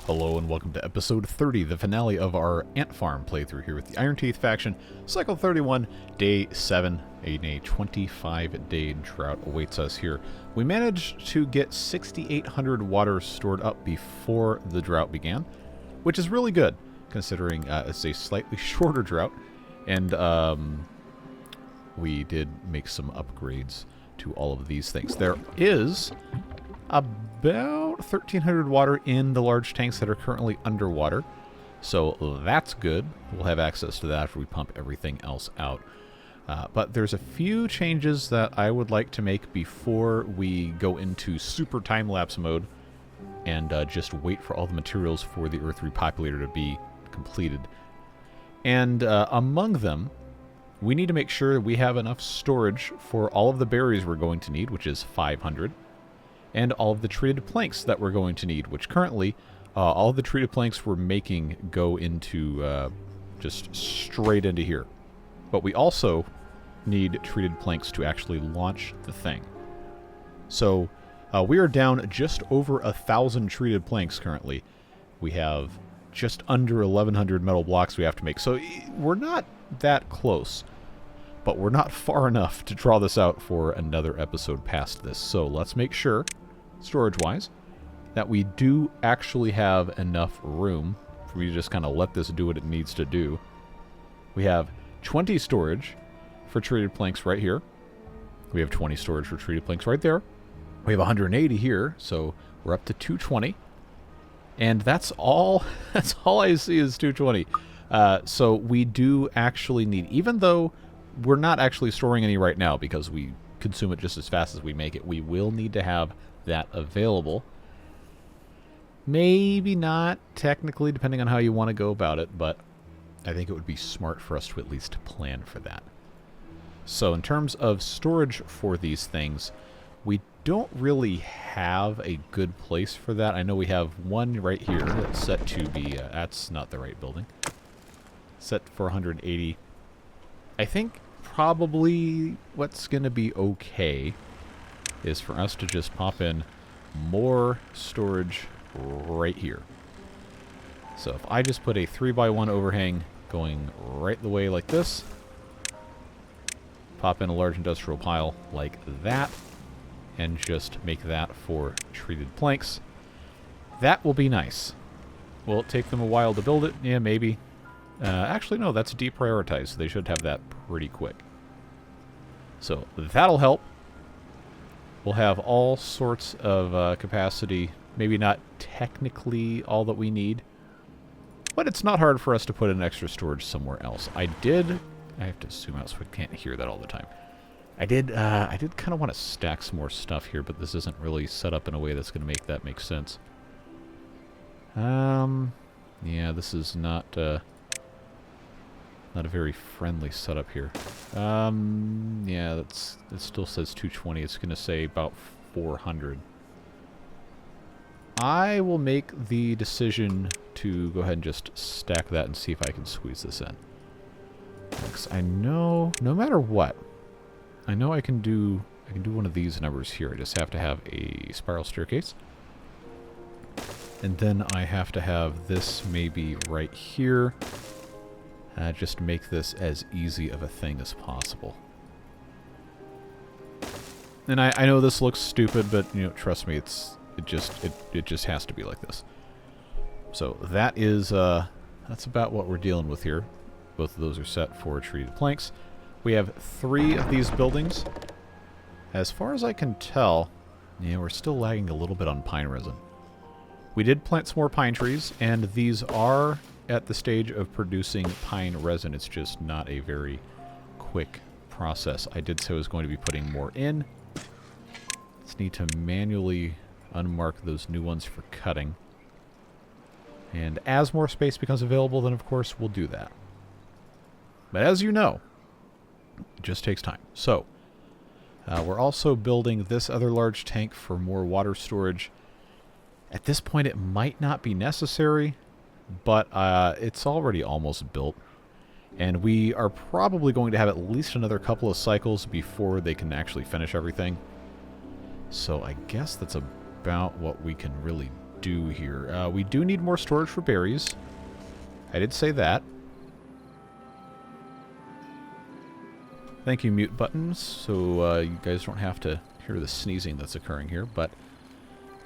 Hello and welcome to episode 30, the finale of our Ant Farm playthrough here with the Iron Teeth faction. Cycle 31, day 7, a 25-day drought awaits us here. We managed to get 6,800 water stored up before the drought began, which is really good, considering it's a slightly shorter drought, and we did make some upgrades to all of these things. There is about 1,300 water in the large tanks that are currently underwater, so that's good. We'll have access to that after we pump everything else out. But there's a few changes that I would like to make before we go into super time-lapse mode and just wait for all the materials for the Earth Repopulator to be completed. And among them, we need to make sure we have enough storage for all of the berries we're going to need, which is 500. And all of the treated planks that we're going to need, which currently, all of the treated planks we're making go into, just straight into here. But we also need treated planks to actually launch the thing. So, we are down just over 1,000 treated planks currently. We have just under 1,100 metal blocks we have to make. So, we're not that close. But we're not far enough to draw this out for another episode past this. So, let's make sure, storage-wise, that we do actually have enough room for me to just kind of let this do what it needs to do. We have 20 storage for treated planks right here. We have 20 storage for treated planks right there. We have 180 here, so we're up to 220. And that's all I see is 220. So we do actually need, even though we're not actually storing any right now because we consume it just as fast as we make it, we will need to have that available. Maybe not technically, depending on how you want to go about it, but I think it would be smart for us to at least plan for that. So in terms of storage for these things, we don't really have a good place for that. I know we have one right here that's set to be, that's not the right building, set for 180. I think probably what's going to be okay is for us to just pop in more storage right here. So if I just put a 3x1 overhang going right the way like this, pop in a large industrial pile like that, and just make that for treated planks, that will be nice. Will it take them a while to build it? Yeah, maybe. Actually, no, that's deprioritized, so they should have that pretty quick. So that'll help. We'll have all sorts of capacity. Maybe not technically all that we need, but it's not hard for us to put in extra storage somewhere else. I have to zoom out so we can't hear that all the time. I did kind of want to stack some more stuff here, but this isn't really set up in a way that's going to make that make sense. Yeah, this is not a very friendly setup here. Yeah, it still says 220. It's going to say about 400. I will make the decision to go ahead and just stack that and see if I can squeeze this in. Because I know, no matter what, I know I can do one of these numbers here. I just have to have a spiral staircase. And then I have to have this maybe right here. Just make this as easy of a thing as possible. And I know this looks stupid, but you know, trust me, it just has to be like this. So that is that's about what we're dealing with here. Both of those are set for treated planks. We have 3 of these buildings. As far as I can tell, yeah, we're still lagging a little bit on pine resin. We did plant some more pine trees, and these are at the stage of producing pine resin. It's just not a very quick process. I did say I was going to be putting more in. Just need to manually unmark those new ones for cutting. And as more space becomes available, then of course we'll do that. But as you know, it just takes time. So, we're also building this other large tank for more water storage. At this point it might not be necessary, but it's already almost built. And we are probably going to have at least another couple of cycles before they can actually finish everything. So I guess that's about what we can really do here? We do need more storage for berries. I did say that. Thank you, mute buttons, so you guys don't have to hear the sneezing that's occurring here, but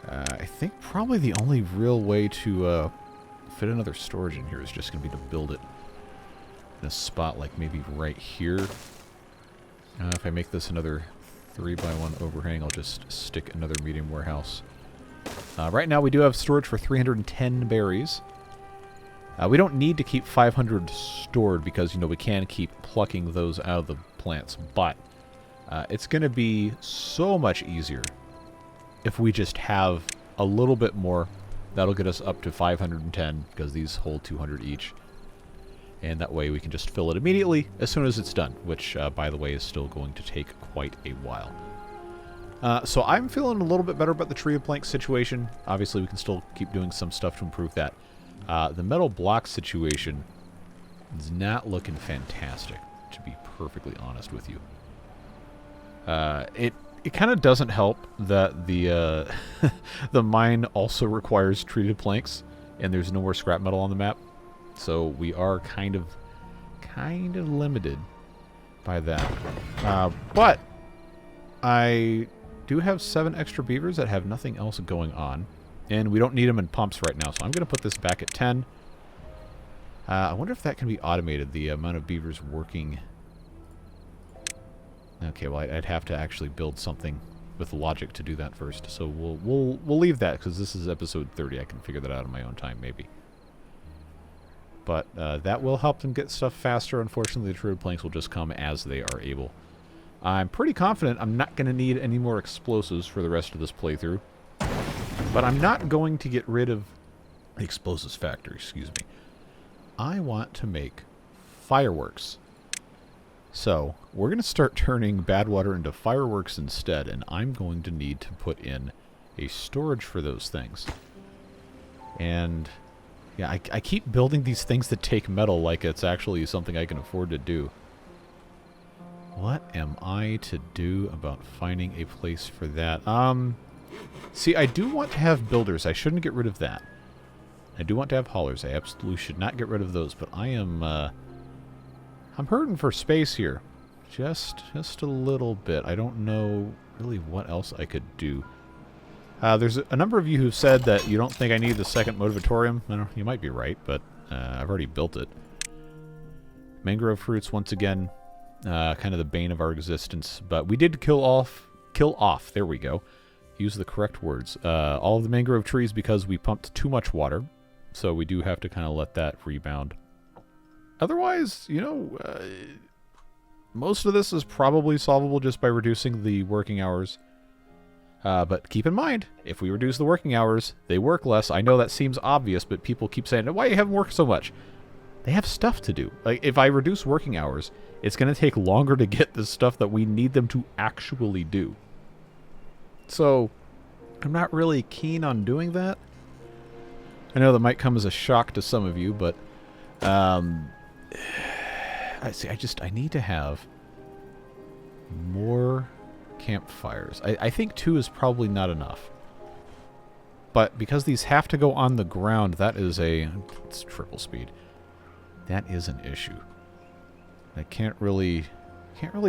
I think probably the only real way to fit another storage in here is just going to be to build it in a spot like maybe right here. If I make this another 3x1 overhang, I'll just stick another medium warehouse. Right now we do have storage for 310 berries. We don't need to keep 500 stored because, you know, we can keep plucking those out of the plants, but it's going to be so much easier if we just have a little bit more. That'll get us up to 510 because these hold 200 each. And that way we can just fill it immediately as soon as it's done, which, by the way, is still going to take quite a while. So I'm feeling a little bit better about the tree of planks situation. Obviously, we can still keep doing some stuff to improve that. The metal block situation is not looking fantastic, to be perfectly honest with you. It kind of doesn't help that the the mine also requires treated planks, and there's no more scrap metal on the map. So we are kind of limited by that. But I do have 7 extra beavers that have nothing else going on, and we don't need them in pumps right now. So I'm going to put this back at 10. I wonder if that can be automated, the amount of beavers working. Okay, well, I'd have to actually build something with logic to do that first. So we'll leave that because this is episode 30. I can figure that out on my own time, maybe. But that will help them get stuff faster. Unfortunately, the treated planks will just come as they are able. I'm pretty confident I'm not going to need any more explosives for the rest of this playthrough. But I'm not going to get rid of the explosives factory, excuse me. I want to make fireworks. So, we're going to start turning bad water into fireworks instead, and I'm going to need to put in a storage for those things. And yeah, I keep building these things that take metal like it's actually something I can afford to do. What am I to do about finding a place for that? See, I do want to have builders. I shouldn't get rid of that. I do want to have haulers. I absolutely should not get rid of those, but I am, I'm hurting for space here. Just a little bit. I don't know really what else I could do. There's a number of you who've said that you don't think I need the second motivatorium. I don't know, you might be right, but I've already built it. Mangrove fruits, once again, kind of the bane of our existence. But we did kill off, there we go. Use the correct words. All of the mangrove trees because we pumped too much water. So we do have to kind of let that rebound. Otherwise, you know, most of this is probably solvable just by reducing the working hours. But keep in mind, if we reduce the working hours, they work less. I know that seems obvious, but people keep saying, why you haven't worked so much? They have stuff to do. Like, if I reduce working hours, it's going to take longer to get the stuff that we need them to actually do. So, I'm not really keen on doing that. I know that might come as a shock to some of you, but I need to have more campfires. I think 2 is probably not enough. But because these have to go on the ground, it's triple speed. That is an issue. I can't really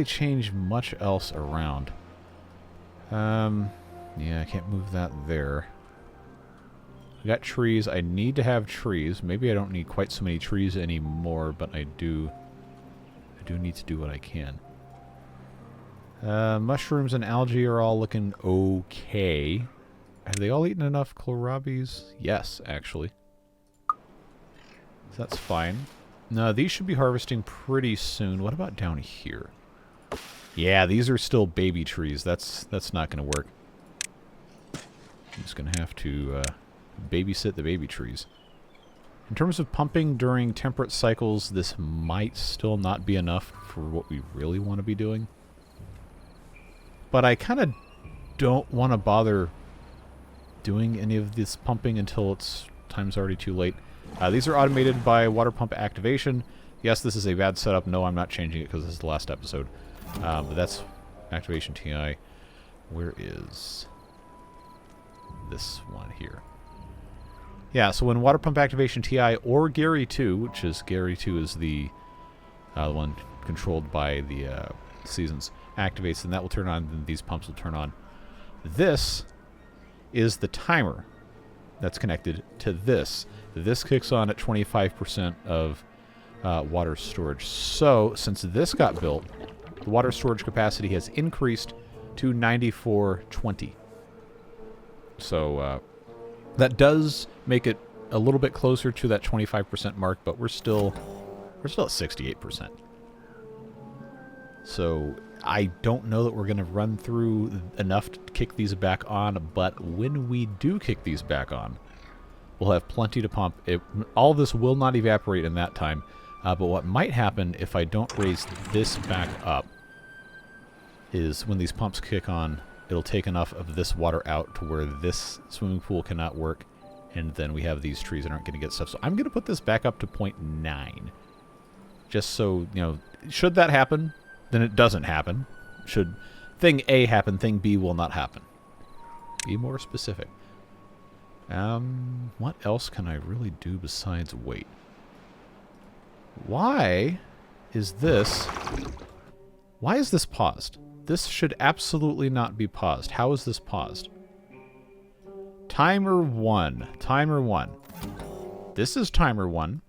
change much else around. Yeah, I can't move that there. We got trees. I need to have trees. Maybe I don't need quite so many trees anymore, but I do need to do what I can. Mushrooms and algae are all looking okay. Have they all eaten enough kohlrabies? Yes, actually. So that's fine. No, these should be harvesting pretty soon. What about down here? Yeah, these are still baby trees. That's not going to work. I'm just going to have to babysit the baby trees. In terms of pumping during temperate cycles, this might still not be enough for what we really want to be doing. But I kind of don't want to bother doing any of this pumping until time's already too late. These are automated by water pump activation. Yes, this is a bad setup. No, I'm not changing it because this is the last episode. But that's activation TI. Where is this one here? Yeah, so when water pump activation TI or Gary 2, which is Gary 2 is the one controlled by the seasons, activates, and that will turn on, and these pumps will turn on. This is the timer that's connected to this. This kicks on at 25% of water storage. So, since this got built, the water storage capacity has increased to 9420. So, that does make it a little bit closer to that 25% mark, but we're still at 68%. So I don't know that we're going to run through enough to kick these back on, but when we do kick these back on, we'll have plenty to pump. All of this will not evaporate in that time, but what might happen if I don't raise this back up is when these pumps kick on, it'll take enough of this water out to where this swimming pool cannot work, and then we have these trees that aren't going to get stuff. So I'm going to put this back up to 0.9. Just so, you know, should that happen, then it doesn't happen. Should thing A happen, thing B will not happen. Be more specific. What else can I really do besides wait? Why is this paused? This should absolutely not be paused. How is this paused? Timer 1. Timer 1. This is timer 1.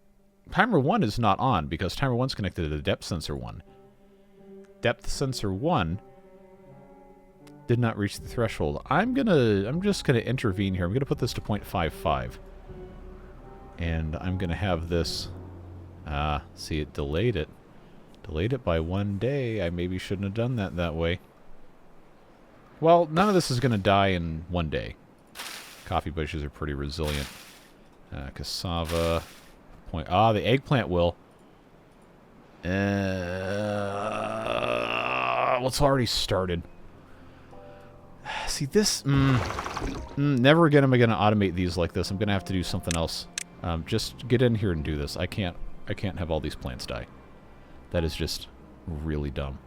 Timer 1 is not on because timer 1 is connected to the depth sensor 1. Depth sensor 1 did not reach the threshold. I'm just gonna intervene here. I'm gonna put this to 0.55. And I'm gonna have this see, it delayed it. Delayed it by 1 day. I maybe shouldn't have done that way. Well, none of this is going to die in 1 day. Coffee bushes are pretty resilient. Cassava. The eggplant will. Well, it's already started. See, this... never again am I going to automate these like this. I'm going to have to do something else. Just get in here and do this. I can't have all these plants die. That is just really dumb.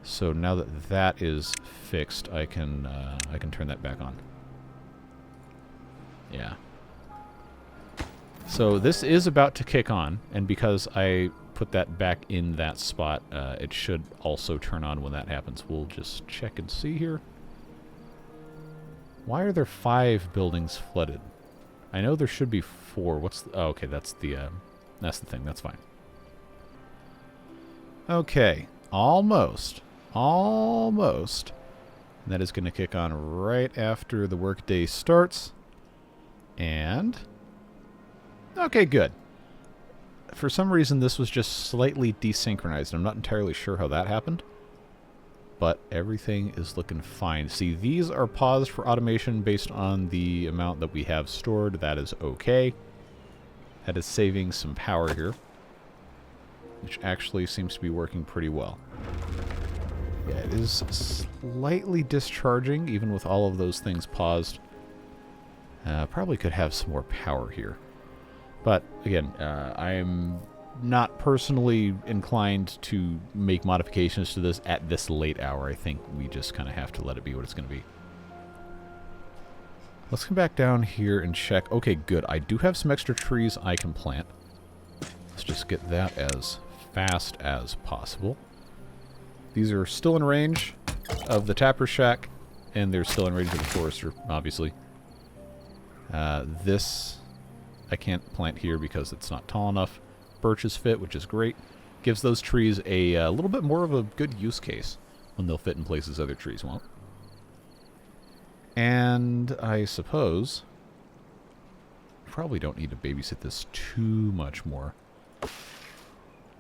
So now that that is fixed, I can turn that back on. Yeah. So this is about to kick on, and because I put that back in that spot, it should also turn on when that happens. We'll just check and see here. Why are there 5 buildings flooded? I know there should be 4. What's the, oh, okay, that's the thing. That's fine. Okay, almost. Almost. And that is going to kick on right after the workday starts. And... okay, good. For some reason, this was just slightly desynchronized. I'm not entirely sure how that happened. But everything is looking fine. See, these are paused for automation based on the amount that we have stored. That is okay. That is saving some power here, which actually seems to be working pretty well. Yeah, it is slightly discharging, even with all of those things paused. Probably could have some more power here. But, again, I'm not personally inclined to make modifications to this at this late hour. I think we just kind of have to let it be what it's going to be. Let's come back down here and check. Okay, good. I do have some extra trees I can plant. Let's just get that as fast as possible. These are still in range of the Tapper Shack, and they're still in range of the Forester, obviously. This I can't plant here because it's not tall enough. Birches fit, which is great. Gives those trees a little bit more of a good use case when they'll fit in places other trees won't. And I suppose probably don't need to babysit this too much more.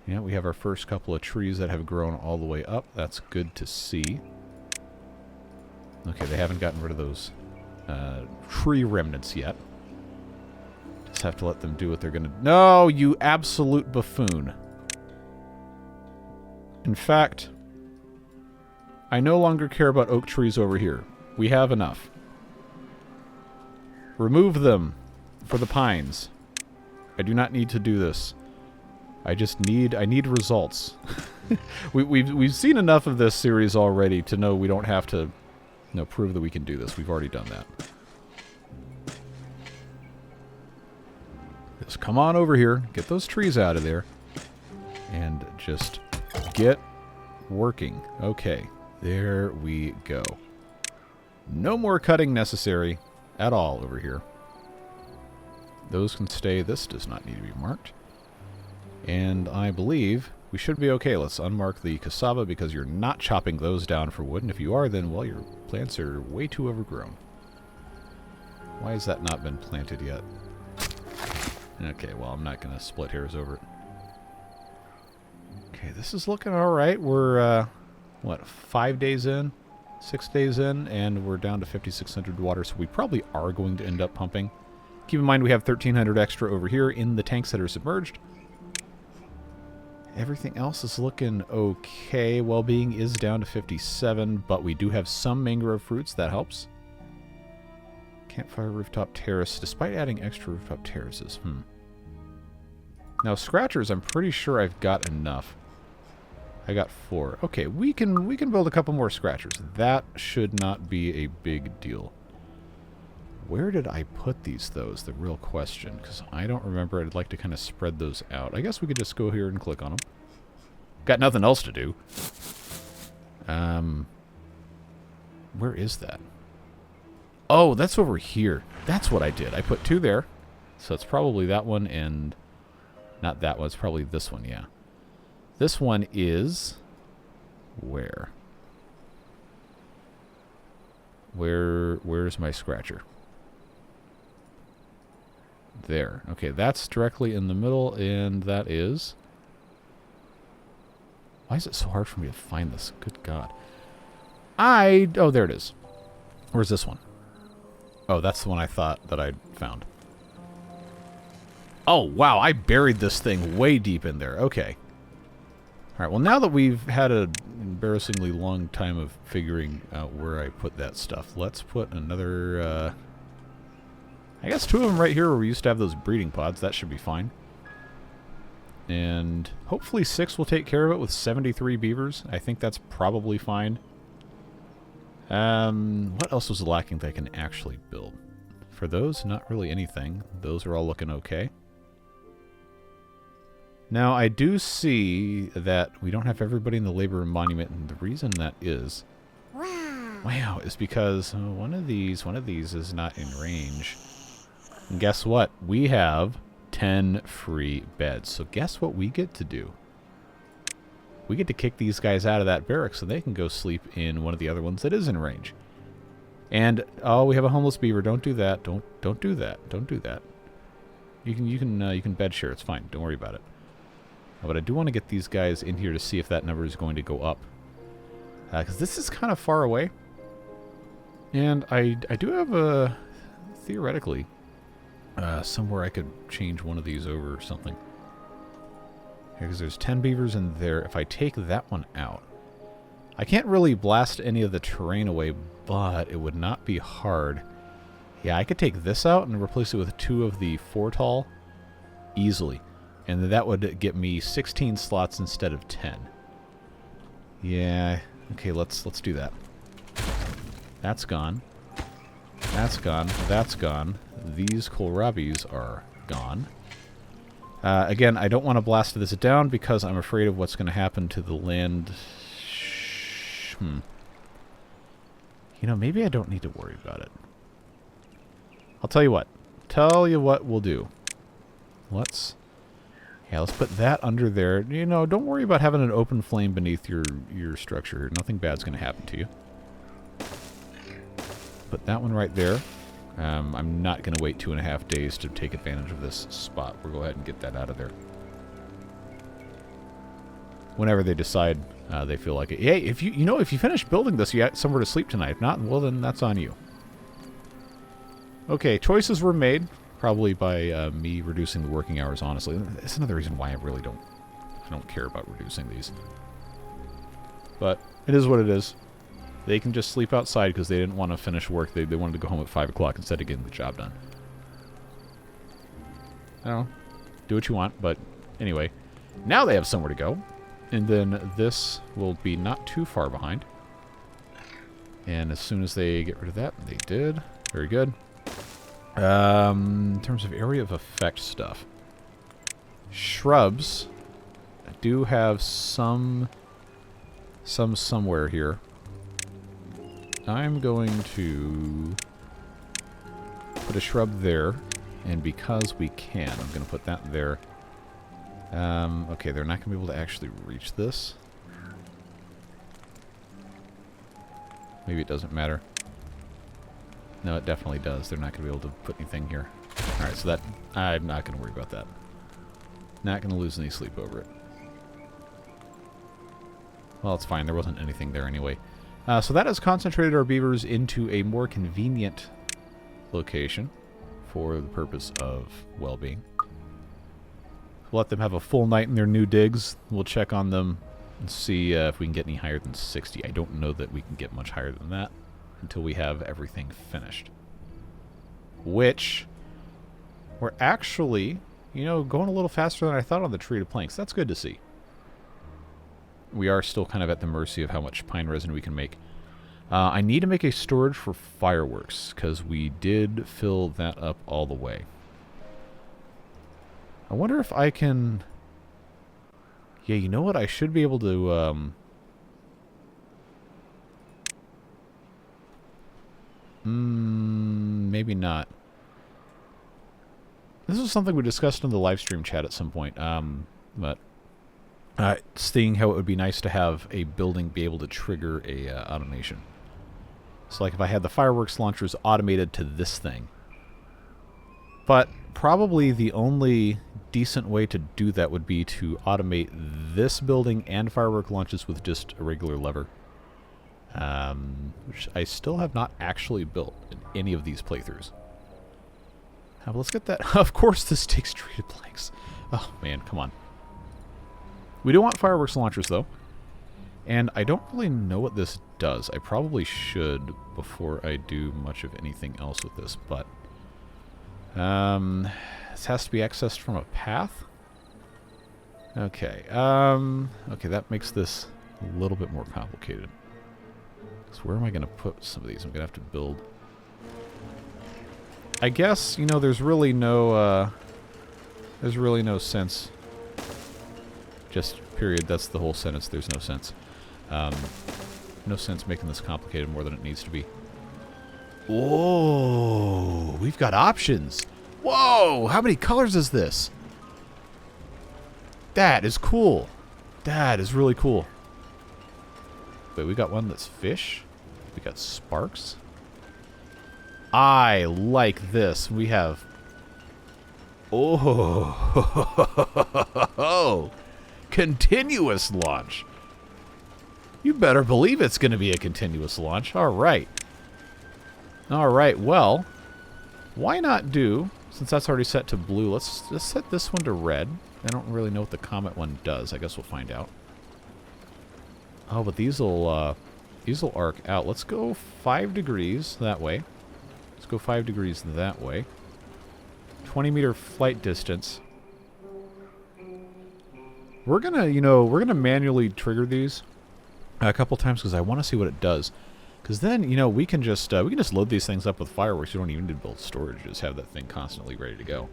Yeah, we have our first couple of trees that have grown all the way up. That's good to see. Okay, they haven't gotten rid of those tree remnants yet. Just have to let them do what they're going to... No, you absolute buffoon. In fact, I no longer care about oak trees over here. We have enough. Remove them for the pines. I do not need to do this. I need results. We've seen enough of this series already to know we don't have to prove that we can do this. We've already done that. Just come on over here, get those trees out of there, and just get working. Okay, there we go. No more cutting necessary at all over here. Those can stay. This does not need to be marked. And I believe we should be okay. Let's unmark the cassava because you're not chopping those down for wood. And if you are, then, well, your plants are way too overgrown. Why has that not been planted yet? Okay, well, I'm not going to split hairs over it. Okay, this is looking all right. We're, what, 5 days in? 6 days in, and we're down to 5,600 water, so we probably are going to end up pumping. Keep in mind we have 1,300 extra over here in the tanks that are submerged. Everything else is looking okay. Well-being is down to 57, but we do have some mangrove fruits. That helps. Campfire rooftop terrace, despite adding extra rooftop terraces. Now, scratchers, I'm pretty sure I've got enough. I got 4. Okay, we can build a couple more scratchers. That should not be a big deal. Where did I put these, though, is the real question, because I don't remember. I'd like to kind of spread those out. I guess we could just go here and click on them. Got nothing else to do. Where is that? Oh, that's over here. That's what I did. I put 2 there. So it's probably that one and... Not that one. It's probably this one, yeah. This one is... Where? Where's my scratcher? There. Okay, that's directly in the middle, and that is... Why is it so hard for me to find this? Good God. Oh, there it is. Where's this one? Oh, that's the one I thought that I'd found. Oh, wow, I buried this thing way deep in there. Okay. Alright, well, now that we've had an embarrassingly long time of figuring out where I put that stuff, let's put another, I guess 2 of them right here where we used to have those breeding pods. That should be fine. And hopefully 6 will take care of it with 73 beavers. I think that's probably fine. What else was lacking that I can actually build? For those, not really anything. Those are all looking okay. Now, I do see that we don't have everybody in the labor monument, and the reason that is... Wow, is because one of these is not in range. And guess what? We have 10 free beds. So guess what we get to do? We get to kick these guys out of that barracks so they can go sleep in one of the other ones that is in range. And, oh, we have a homeless beaver. Don't do that. Don't do that. Don't do that. You can bed share. It's fine. Don't worry about it. But I do want to get these guys in here to see if that number is going to go up. Because this is kind of far away. And I do have a, theoretically, somewhere I could change one of these over or something. Because there's 10 beavers in there. If I take that one out, I can't really blast any of the terrain away, but it would not be hard. Yeah, I could take this out and replace it with 2 of the 4 tall easily. And that would get me 16 slots instead of 10. Yeah, okay, let's do that. That's gone. That's gone. That's gone. These kohlrabis are gone. Again, I don't want to blast this down because I'm afraid of what's going to happen to the land. You know, maybe I don't need to worry about it. I'll tell you what. Tell you what we'll do. Let's put that under there. You know, don't worry about having an open flame beneath your structure. Nothing bad's going to happen to you. Put that one right there. I'm not going to wait 2.5 days to take advantage of this spot. We'll go ahead and get that out of there. Whenever they decide they feel like it. Hey, if you finish building this, you got somewhere to sleep tonight. If not, well, then that's on you. Okay, choices were made. Probably by me reducing the working hours, honestly. That's another reason why I really don't care about reducing these. But it is what it is. They can just sleep outside because they didn't want to finish work. They wanted to go home at 5 o'clock instead of getting the job done. I don't know. Do what you want, but anyway. Now they have somewhere to go. And then this will be not too far behind. And as soon as they get rid of that, they did. Very good. In terms of area of effect stuff. Shrubs. I do have some somewhere here. I'm going to put a shrub there, and because we can, I'm going to put that there. Okay, they're not going to be able to actually reach this. Maybe it doesn't matter. No, it definitely does. They're not going to be able to put anything here. Alright, so that... I'm not going to worry about that. Not going to lose any sleep over it. Well, it's fine. There wasn't anything there anyway. So that has concentrated our beavers into a more convenient location for the purpose of well-being. We'll let them have a full night in their new digs. We'll check on them and see if we can get any higher than 60. I don't know that we can get much higher than that until we have everything finished. Which, we're actually, you know, going a little faster than I thought on the treated planks. That's good to see. We are still kind of at the mercy of how much pine resin we can make. I need to make a storage for fireworks, because we did fill that up all the way. I wonder if I can... Yeah, you know what? I should be able to... maybe not. This is something we discussed in the live stream chat at some point, but seeing how it would be nice to have a building be able to trigger a automation. So like if I had the fireworks launchers automated to this thing. But probably the only decent way to do that would be to automate this building and firework launches with just a regular lever. Which I still have not actually built in any of these playthroughs. But let's get that. Of course this takes treated planks. Oh man, come on. We do want fireworks launchers though. And I don't really know what this does. I probably should before I do much of anything else with this, but this has to be accessed from a path. Okay. Okay, that makes this a little bit more complicated. So where am I going to put some of these? I'm going to have to build. I guess, you know, there's really no sense. Just period. That's the whole sentence. There's no sense. No sense making this complicated more than it needs to be. Whoa! We've got options! Whoa! How many colors is this? That is cool. That is really cool. Wait, we got one that's fish. We got sparks. I like this. We have... Oh! Continuous launch. You better believe it's going to be a continuous launch. All right. All right, well, why not do, since that's already set to blue, let's set this one to red. I don't really know what the comet one does. I guess we'll find out. Oh, but these will arc out. Let's go 5 degrees that way. Let's go 5 degrees that way. 20-meter flight distance. We're gonna, you know, we're gonna manually trigger these a couple times because I want to see what it does. Because then, you know, we can just load these things up with fireworks. You don't even need to build storage. Just have that thing constantly ready to go.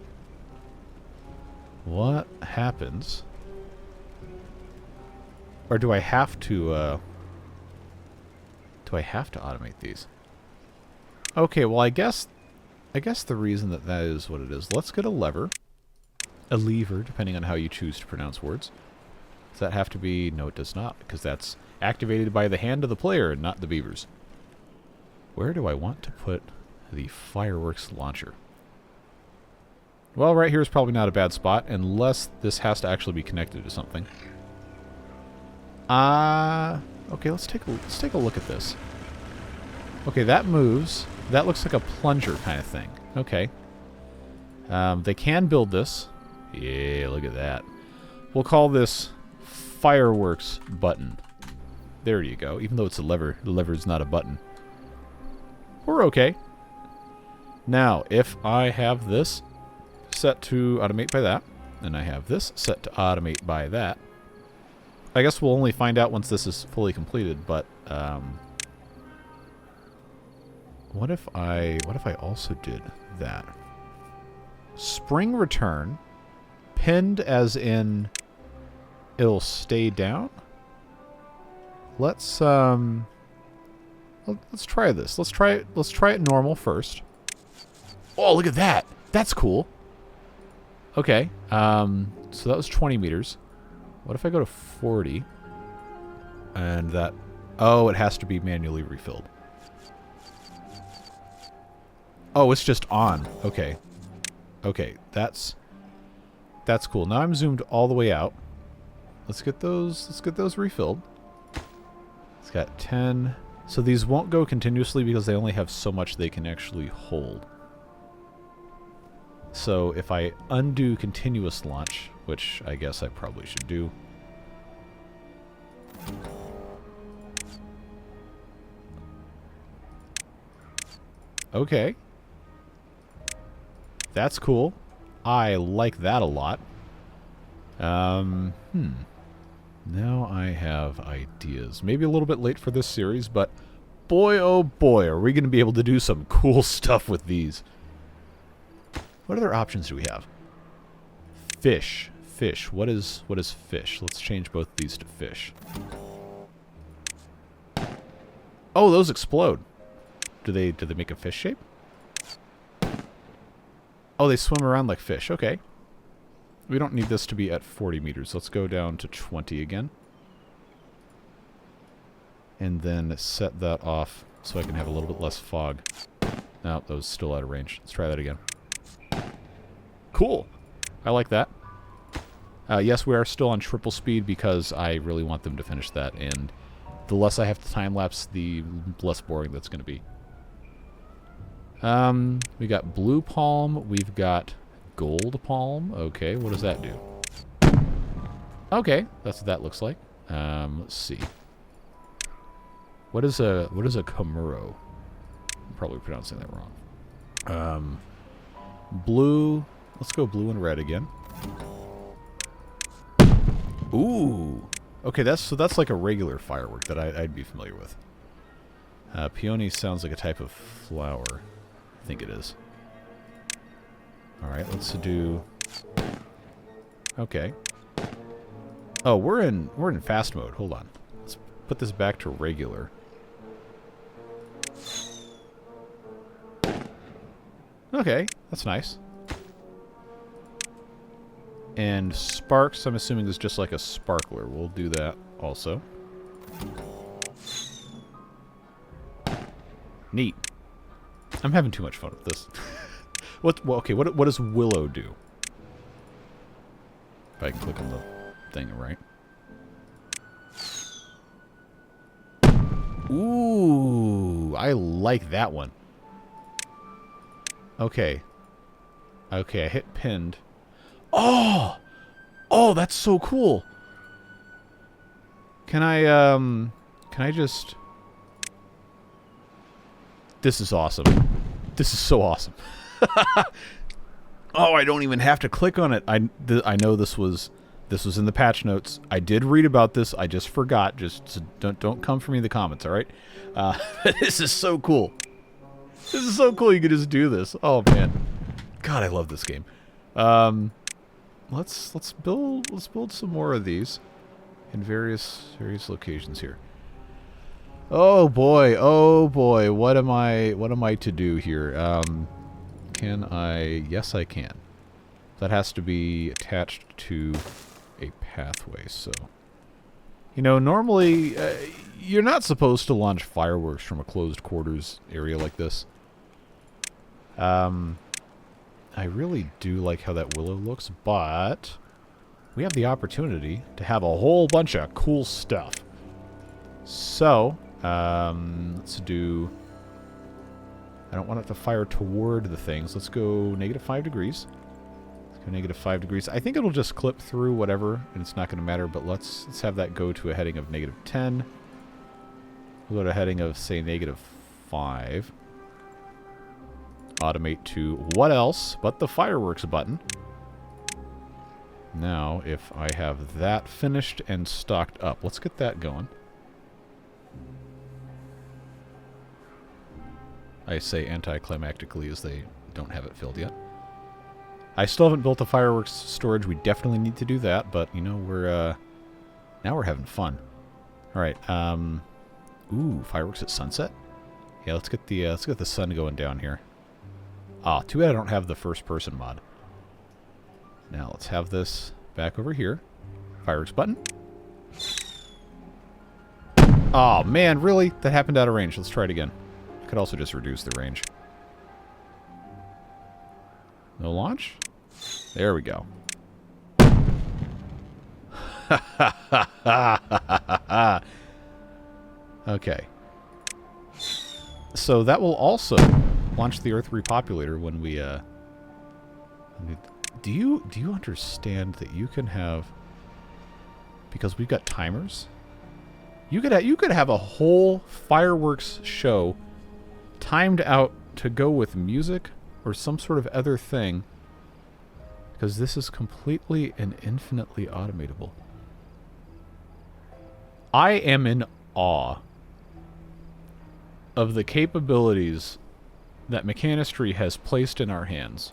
What happens? Or do I have to? Do I have to automate these? Okay. Well, I guess the reason that is what it is. Let's get a lever, depending on how you choose to pronounce words. Does that have to be? No, it does not, because that's activated by the hand of the player and not the beavers. Where do I want to put the fireworks launcher? Well, right here is probably not a bad spot, unless this has to actually be connected to something. Okay, let's take a look at this. Okay, that moves. That looks like a plunger kind of thing. Okay. They can build this. Yeah, look at that. We'll call this fireworks button. There you go. Even though it's a lever, the lever is not a button. We're okay. Now, if I have this set to automate by that, and I have this set to automate by that, I guess we'll only find out once this is fully completed, but What if I also did that? Spring return, pinned as in it'll stay down. Let's try this. Let's try it normal first. Oh, look at that. That's cool. Okay. So that was 20 meters. What if I go to 40? And that... Oh, it has to be manually refilled. Oh, it's just on. Okay. Okay, that's cool. Now I'm zoomed all the way out. Let's get those refilled. It's got 10. So these won't go continuously because they only have so much they can actually hold. So if I undo continuous launch, which I guess I probably should do. Okay. That's cool. I like that a lot. Now I have ideas. Maybe a little bit late for this series, but boy, oh boy, are we going to be able to do some cool stuff with these. What other options do we have? Fish. Fish. What is fish? Let's change both these to fish. Oh, those explode. Do they make a fish shape? Oh, they swim around like fish. Okay. We don't need this to be at 40 meters. Let's go down to 20 again. And then set that off so I can have a little bit less fog. No, that was still out of range. Let's try that again. Cool. I like that. Yes, we are still on triple speed because I really want them to finish that. And the less I have to time-lapse, the less boring that's going to be. We got blue palm. We've got gold palm. Okay, what does that do? Okay, that's what that looks like. Let's see. What is a Kumiro? I'm probably pronouncing that wrong. Blue. Let's go blue and red again. Ooh. Okay, that's like a regular firework that I'd be familiar with. Peony sounds like a type of flower. I think it is. Alright, let's do... Okay. Oh, we're in fast mode. Hold on. Let's put this back to regular. Okay, that's nice. And sparks, I'm assuming, is just like a sparkler. We'll do that also. Neat. I'm having too much fun with this. What does Willow do? If I can click on the thing, right? Ooh, I like that one. Okay. Okay, I hit pinned. Oh! Oh, that's so cool! Can I just... This is awesome. This is so awesome. Oh, I don't even have to click on it. I know this was in the patch notes. I did read about this. I just forgot. Just don't come for me in the comments, all right? This is so cool. This is so cool. You can just do this. Oh man, God, I love this game. Let's build some more of these in various locations here. Oh boy, what am I to do here? Can I? Yes, I can. That has to be attached to a pathway, so... You know, normally, you're not supposed to launch fireworks from a closed quarters area like this. I really do like how that willow looks, but we have the opportunity to have a whole bunch of cool stuff. So, let's do... I don't want it to fire toward the things. Let's go -5 degrees. Let's go -5 degrees. I think it'll just clip through whatever, and it's not going to matter, but let's have that go to a heading of -10. We'll go to a heading of, say, -5. Automate to what else but the fireworks button. Now, if I have that finished and stocked up, let's get that going. I say anticlimactically as they don't have it filled yet. I still haven't built a fireworks storage. We definitely need to do that, but, you know, now we're having fun. All right, ooh, fireworks at sunset? Yeah, let's get the sun going down here. Ah, too bad I don't have the first-person mod. Now, let's have this back over here. Fireworks button. Oh, man, really? That happened out of range. Let's try it again. I could also just reduce the range. No launch? There we go. Okay. So that will also launch the Earth Repopulator when we, do you understand that you can have, because we've got timers, you could have a whole fireworks show timed out to go with music or some sort of other thing, because this is completely and infinitely automatable. I am in awe of the capabilities that Mechanistry has placed in our hands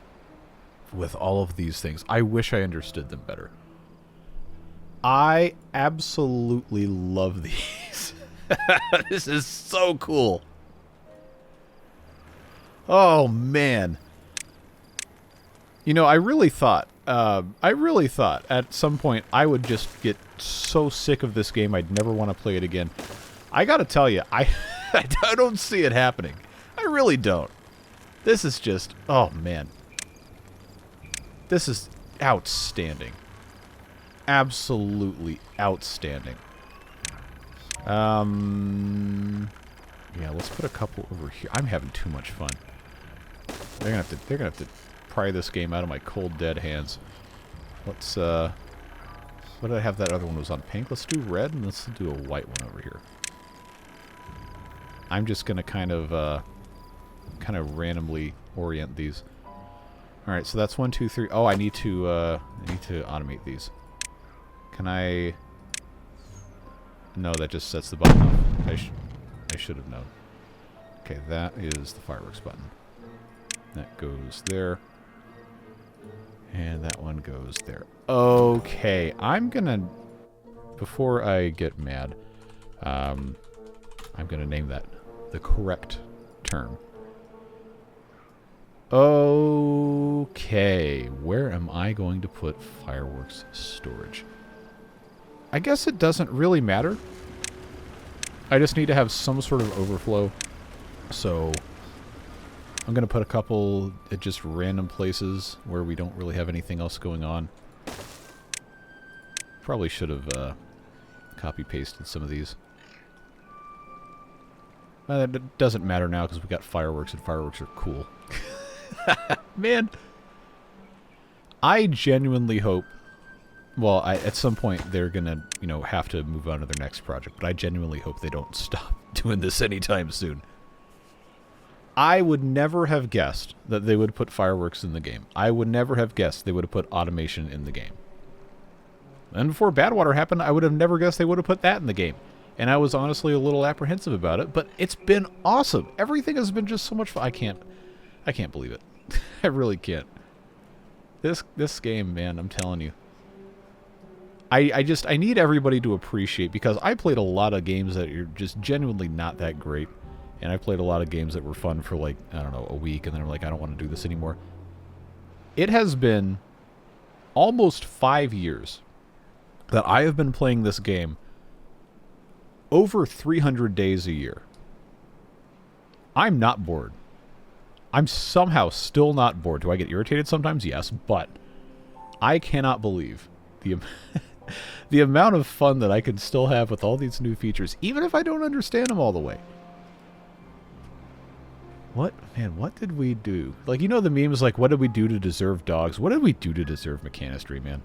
with all of these things. I wish I understood them better. I absolutely love these. This is so cool. Oh, man. You know, I really thought at some point I would just get so sick of this game I'd never want to play it again. I gotta tell you, I don't see it happening. I really don't. This is just, oh man. This is outstanding. Absolutely outstanding. Yeah, let's put a couple over here. I'm having too much fun. They're gonna have to pry this game out of my cold dead hands. Let's what did I have that other one was on? Pink. Let's do red and let's do a white one over here. I'm just gonna kind of randomly orient these. All right, so that's 1, 2, 3. Oh, I need to automate these. Can I? No, that just sets the button off. I should have known. Okay, that is the fireworks button. That goes there. And that one goes there. Okay, I'm gonna, before I get mad, I'm gonna name that the correct term. Okay, where am I going to put fireworks storage? I guess it doesn't really matter. I just need to have some sort of overflow. So I'm going to put a couple at just random places where we don't really have anything else going on. Probably should have copy-pasted some of these. It doesn't matter now because we got fireworks and fireworks are cool. Man, I genuinely hope, well, at some point they're going to, you know, have to move on to their next project, but I genuinely hope they don't stop doing this anytime soon. I would never have guessed that they would put fireworks in the game. I would never have guessed they would have put automation in the game. And before Badwater happened, I would have never guessed they would have put that in the game. And I was honestly a little apprehensive about it, but it's been awesome. Everything has been just so much fun. I can't believe it. I really can't. This game, man, I'm telling you. I need everybody to appreciate, because I played a lot of games that are just genuinely not that great. And I played a lot of games that were fun for, like, I don't know, a week, and then I'm like, I don't want to do this anymore. It has been almost 5 years that I have been playing this game over 300 days a year. I'm not bored. I'm somehow still not bored. Do I get irritated sometimes? Yes, but I cannot believe the amount of fun that I can still have with all these new features, even if I don't understand them all the way. What did we do? Like, you know the memes like, what did we do to deserve dogs? What did we do to deserve Mechanistry, man?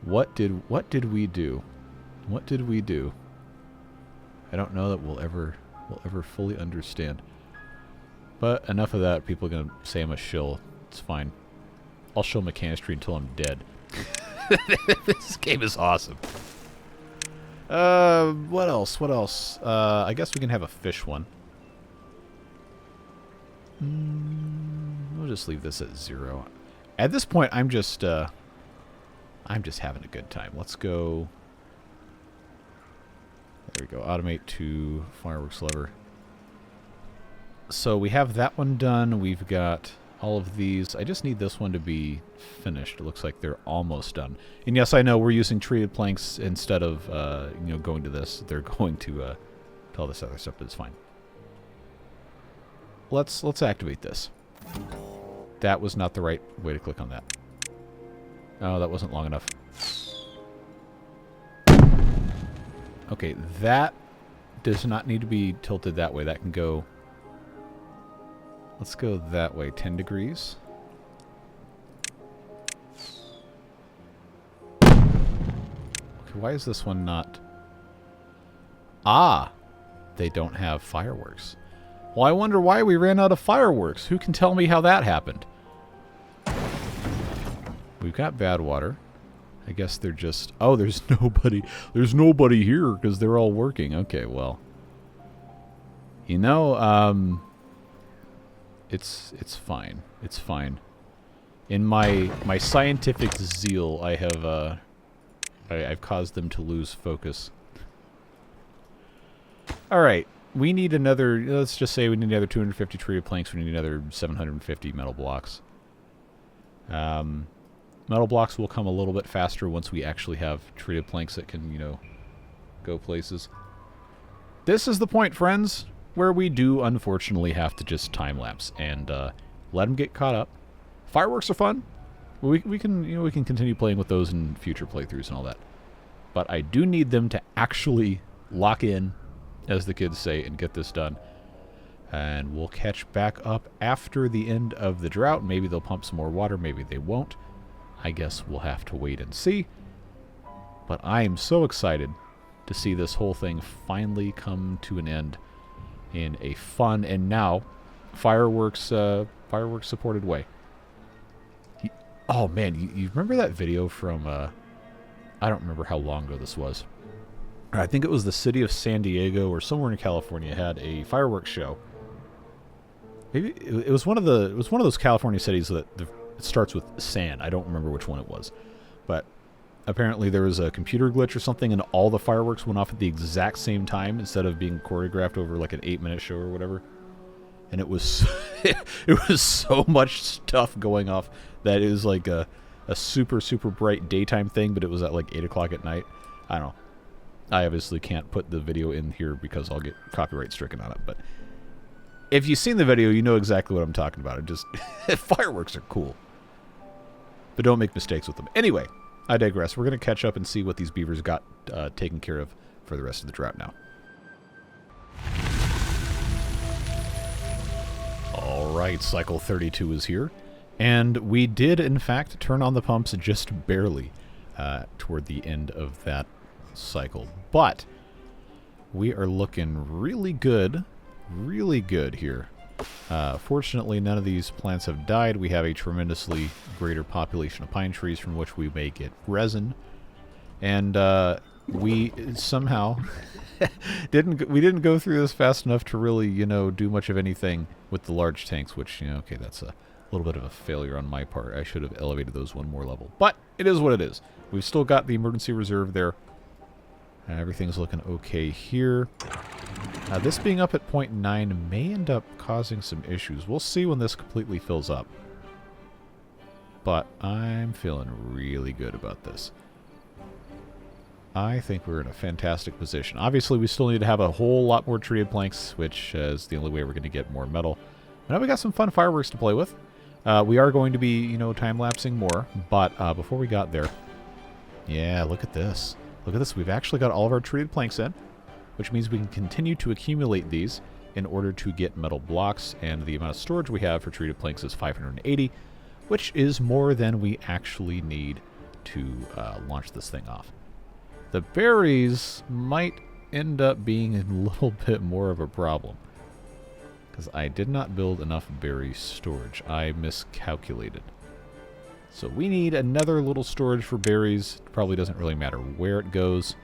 What did we do? What did we do? I don't know that we'll ever fully understand. But enough of that. People are going to say I'm a shill. It's fine. I'll show Mechanistry until I'm dead. This game is awesome. What else? I guess we can have a fish one. We'll just leave this at 0. At this point, I'm just having a good time. Let's go. There we go. Automate to fireworks lever. So we have that one done. We've got all of these. I just need this one to be finished. It looks like they're almost done. And yes, I know we're using treated planks instead of going to this. They're going to all this other stuff, but it's fine. Let's activate this. That was not the right way to click on that. Oh, that wasn't long enough. Okay, that does not need to be tilted that way. That can go... Let's go that way. 10 degrees. Okay, why is this one not... Ah! They don't have fireworks. Well, I wonder why we ran out of fireworks. Who can tell me how that happened? We've got bad water. I guess they're just... Oh, there's nobody. There's nobody here because they're all working. Okay, well. You know, it's fine. It's fine. In my scientific zeal, I have I've caused them to lose focus. All right. We need another, let's just say we need another 250 treated planks. We need another 750 metal blocks. Metal blocks will come a little bit faster once we actually have treated planks that can, go places. This is the point, friends, where we do unfortunately have to just time-lapse and let them get caught up. Fireworks are fun. We can, we can continue playing with those in future playthroughs and all that. But I do need them to actually lock in, as the kids say, and get this done. And we'll catch back up after the end of the drought. Maybe they'll pump some more water. Maybe they won't. I guess we'll have to wait and see. But I am so excited to see this whole thing finally come to an end in a fun and now fireworks supported way. Oh man, you remember that video from I don't remember how long ago this was. I think it was the city of San Diego or somewhere in California had a fireworks show. Maybe it was one of those California cities that it starts with San. I don't remember which one it was, but apparently there was a computer glitch or something, and all the fireworks went off at the exact same time instead of being choreographed over like an 8-minute show or whatever. And it was it was so much stuff going off that it was like a super bright daytime thing, but it was at like 8 o'clock at night. I don't know. I obviously can't put the video in here because I'll get copyright stricken on it, but if you've seen the video, you know exactly what I'm talking about. It just fireworks are cool, but don't make mistakes with them. Anyway, I digress. We're going to catch up and see what these beavers got taken care of for the rest of the drought now. All right, cycle 32 is here, and we did, in fact, turn on the pumps just barely toward the end of that cycle, but we are looking really good here. Fortunately, none of these plants have died. We have a tremendously greater population of pine trees from which we may get resin, and we somehow didn't go through this fast enough to really do much of anything with the large tanks, which okay, that's a little bit of a failure on my part. I should have elevated those one more level, but it is what it is. We've still got the emergency reserve there. Everything's looking okay here. This being up at 0.9 may end up causing some issues. We'll see when this completely fills up. But I'm feeling really good about this. I think we're in a fantastic position. Obviously, we still need to have a whole lot more treated planks, which is the only way we're going to get more metal. Now we got some fun fireworks to play with. We are going to be, time-lapsing more. But before we got there... Yeah, look at this. Look at this. We've actually got all of our treated planks in, which means we can continue to accumulate these in order to get metal blocks, and the amount of storage we have for treated planks is 580, which is more than we actually need to launch this thing off. The berries might end up being a little bit more of a problem, because I did not build enough berry storage. I miscalculated. So we need another little storage for berries. Probably doesn't really matter where it goes.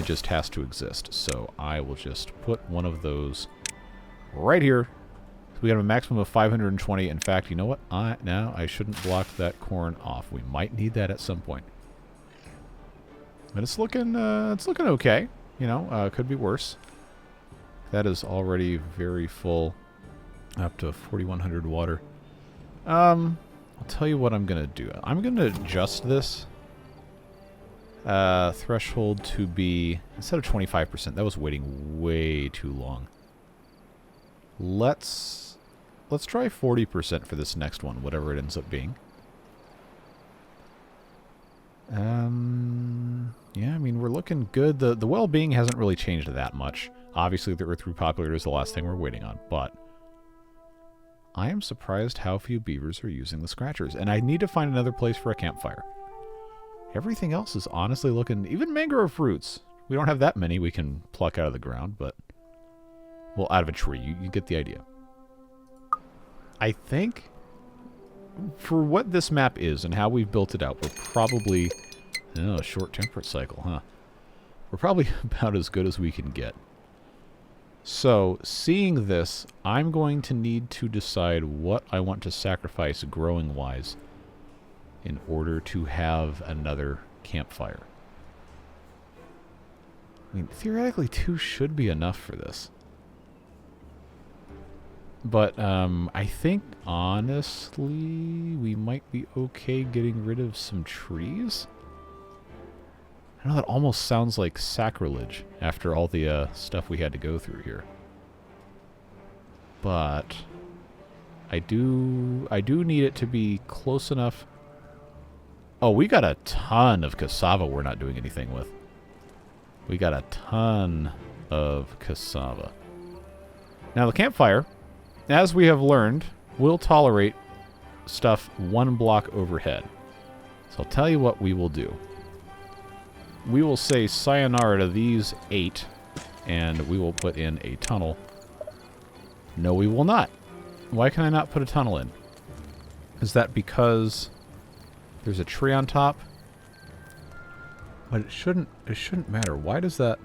It just has to exist. So I will just put one of those right here. we have a maximum of 520. In fact, you know what? Now I shouldn't block that corn off. We might need that at some point. But it's looking okay. You know, could be worse. That is already very full. Up to 4,100 water. I'll tell you what I'm going to do. I'm going to adjust this threshold to be, instead of 25%, that was waiting way too long. Let's try 40% for this next one, whatever it ends up being. Yeah, I mean, we're looking good. The well-being hasn't really changed that much. Obviously, the Earth Repopulator is the last thing we're waiting on, but I am surprised how few beavers are using the scratchers, and I need to find another place for a campfire. Everything else is honestly looking... Even mangrove fruits. We don't have that many we can pluck out of the ground, but... Well, out of a tree. You get the idea. I think... For what this map is and how we've built it out, we're probably... Oh, a short temperate cycle, huh? We're probably about as good as we can get. So, seeing this, I'm going to need to decide what I want to sacrifice growing-wise in order to have another campfire. I mean, theoretically, 2 should be enough for this. But, I think, honestly, we might be okay getting rid of some trees. I know that almost sounds like sacrilege after all the stuff we had to go through here. But I do need it to be close enough. Oh, we got a ton of cassava we're not doing anything with. We got a ton of cassava. Now the campfire, as we have learned, will tolerate stuff 1 block overhead. So I'll tell you what we will do. We will say sayonara to these 8, and we will put in a tunnel. No, we will not. Why can I not put a tunnel in? Is that because there's a tree on top? But it shouldn't matter. Why does that...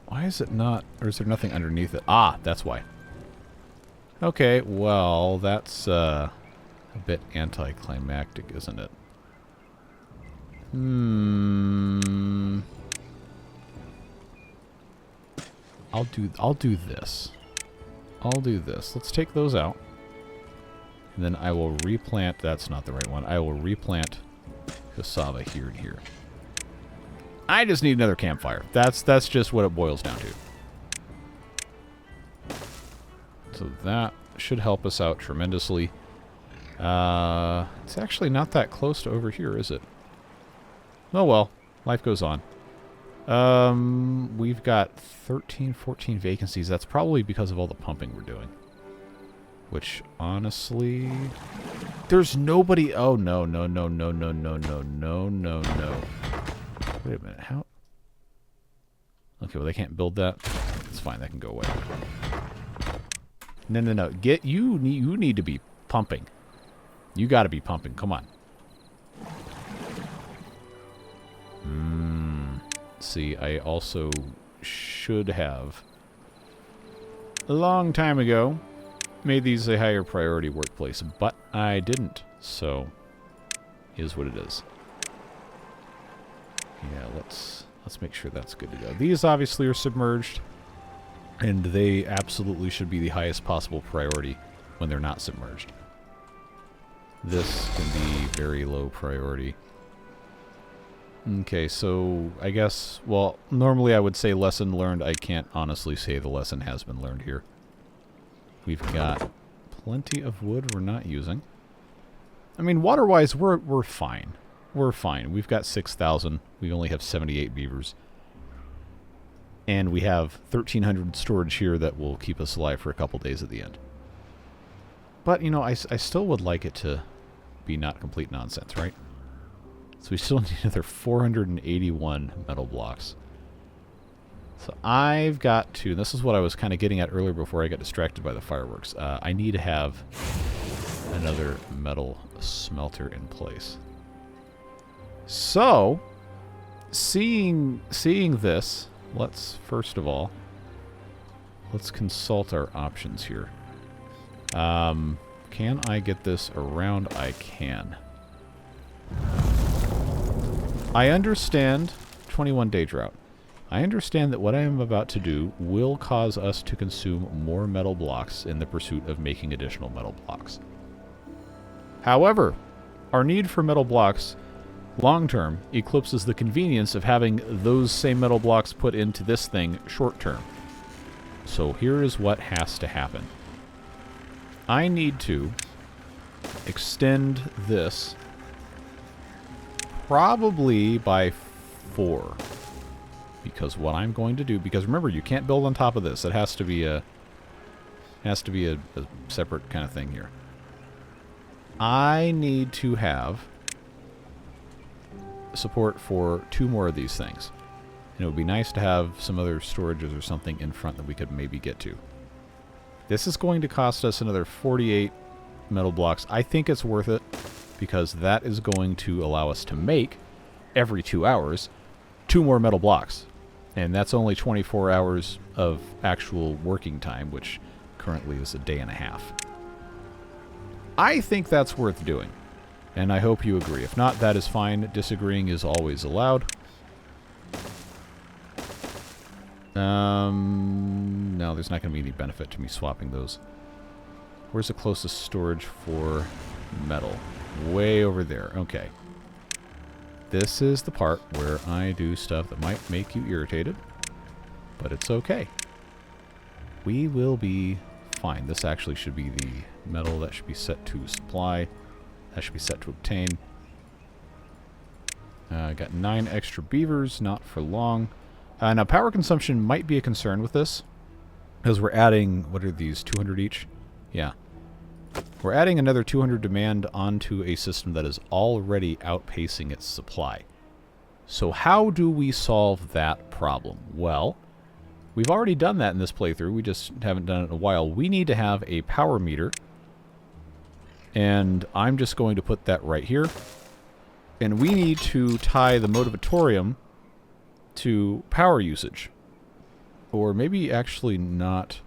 Why is it not... Or is there nothing underneath it? Ah, that's why. Okay, well, that's a bit anticlimactic, isn't it? I'll do this. I'll do this. Let's take those out. And then I will replant... That's not the right one. I will replant cassava here and here. I just need another campfire. That's just what it boils down to. So that should help us out tremendously. It's actually not that close to over here, is it? Oh well, life goes on. We've got 13, 14 vacancies. That's probably because of all the pumping we're doing. Which, honestly... There's nobody... Oh, no. Wait a minute, how... Okay, well, they can't build that. It's fine, that can go away. No. You need to be pumping. You gotta be pumping, come on. See, I also should have, a long time ago, made these a higher priority workplace, but I didn't, so is what it is. Yeah, let's make sure that's good to go. These obviously are submerged, and they absolutely should be the highest possible priority when they're not submerged. This can be very low priority. Okay, so I guess, well, normally I would say lesson learned. I can't honestly say the lesson has been learned here. We've got plenty of wood we're not using. I mean, water-wise, we're fine. We're fine. We've got 6,000. We only have 78 beavers. And we have 1,300 storage here that will keep us alive for a couple days at the end. But, you know, I still would like it to be not complete nonsense, right? So we still need another 481 metal blocks. So I've got to, and this is what I was kind of getting at earlier before I got distracted by the fireworks. I need to have another metal smelter in place. So, seeing this, let's first of all, let's consult our options here. Can I get this around? I can. I understand 21-day drought. I understand that what I am about to do will cause us to consume more metal blocks in the pursuit of making additional metal blocks. However, our need for metal blocks long-term eclipses the convenience of having those same metal blocks put into this thing short-term. So here is what has to happen. I need to extend this probably by 4. Because what I'm going to do, because remember, you can't build on top of this. It has to be a separate kind of thing here. I need to have support for 2 more of these things. And it would be nice to have some other storages or something in front that we could maybe get to. This is going to cost us another 48 metal blocks. I think it's worth it because that is going to allow us to make, every 2 hours, 2 more metal blocks. And that's only 24 hours of actual working time, which currently is a day and a half. I think that's worth doing. And I hope you agree. If not, that is fine. Disagreeing is always allowed. No, there's not going to be any benefit to me swapping those. Where's the closest storage for metal? Way over there. Okay. This is the part where I do stuff that might make you irritated, but it's okay. We will be fine. This actually should be the metal that should be set to supply. That should be set to obtain. Got 9 extra beavers, not for long. Now, power consumption might be a concern with this, because we're adding, what are these, 200 each? Yeah. We're adding another 200 demand onto a system that is already outpacing its supply. So how do we solve that problem? Well, we've already done that in this playthrough. We just haven't done it in a while. We need to have a power meter. And I'm just going to put that right here. And we need to tie the motivatorium to power usage. Or maybe actually not.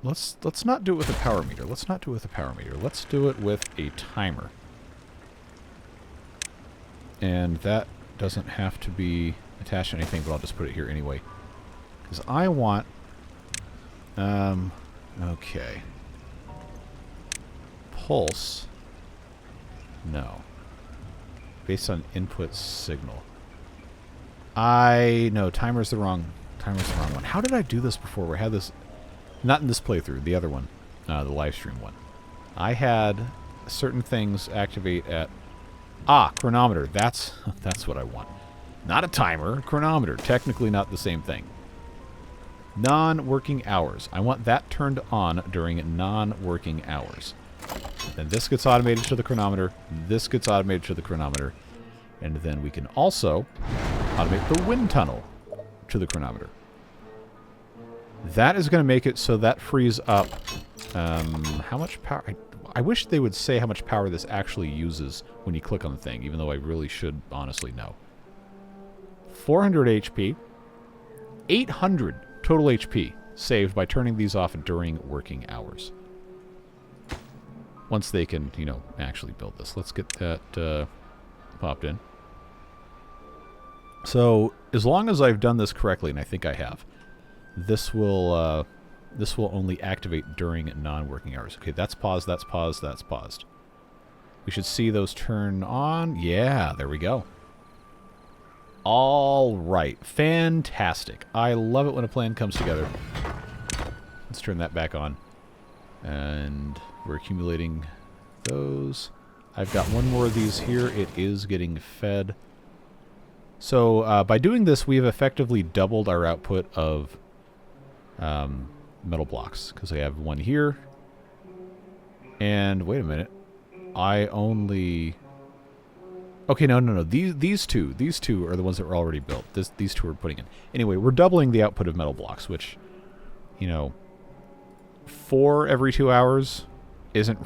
Let's not do it with a power meter. Let's not do it with a power meter. Let's do it with a timer. And that doesn't have to be attached to anything, but I'll just put it here anyway. Because I want... okay. Pulse. No. Based on input signal. No, timer's the wrong one. How did I do this before? We had this... Not in this playthrough, the other one. The live stream one. I had certain things activate at... chronometer. That's what I want. Not a timer, chronometer. Technically not the same thing. Non-working hours. I want that turned on during non-working hours. Then this gets automated to the chronometer. This gets automated to the chronometer. And then we can also automate the wind tunnel to the chronometer. That is going to make it so that frees up... how much power... I wish they would say how much power this actually uses when you click on the thing, even though I really should honestly know. 400 HP. 800 total HP saved by turning these off during working hours. Once they can, you know, actually build this. Let's get that popped in. So, as long as I've done this correctly, and I think I have, this will only activate during non-working hours. Okay, that's paused, that's paused, that's paused. We should see those turn on. Yeah, there we go. All right. Fantastic. I love it when a plan comes together. Let's turn that back on. And we're accumulating those. I've got one more of these here. It is getting fed. So by doing this, we have effectively doubled our output of metal blocks. Because I have one here. And wait a minute. I only... Okay, no. These two are the ones that were already built. These two we're putting in. Anyway, we're doubling the output of metal blocks, which, you know, 4 every 2 hours isn't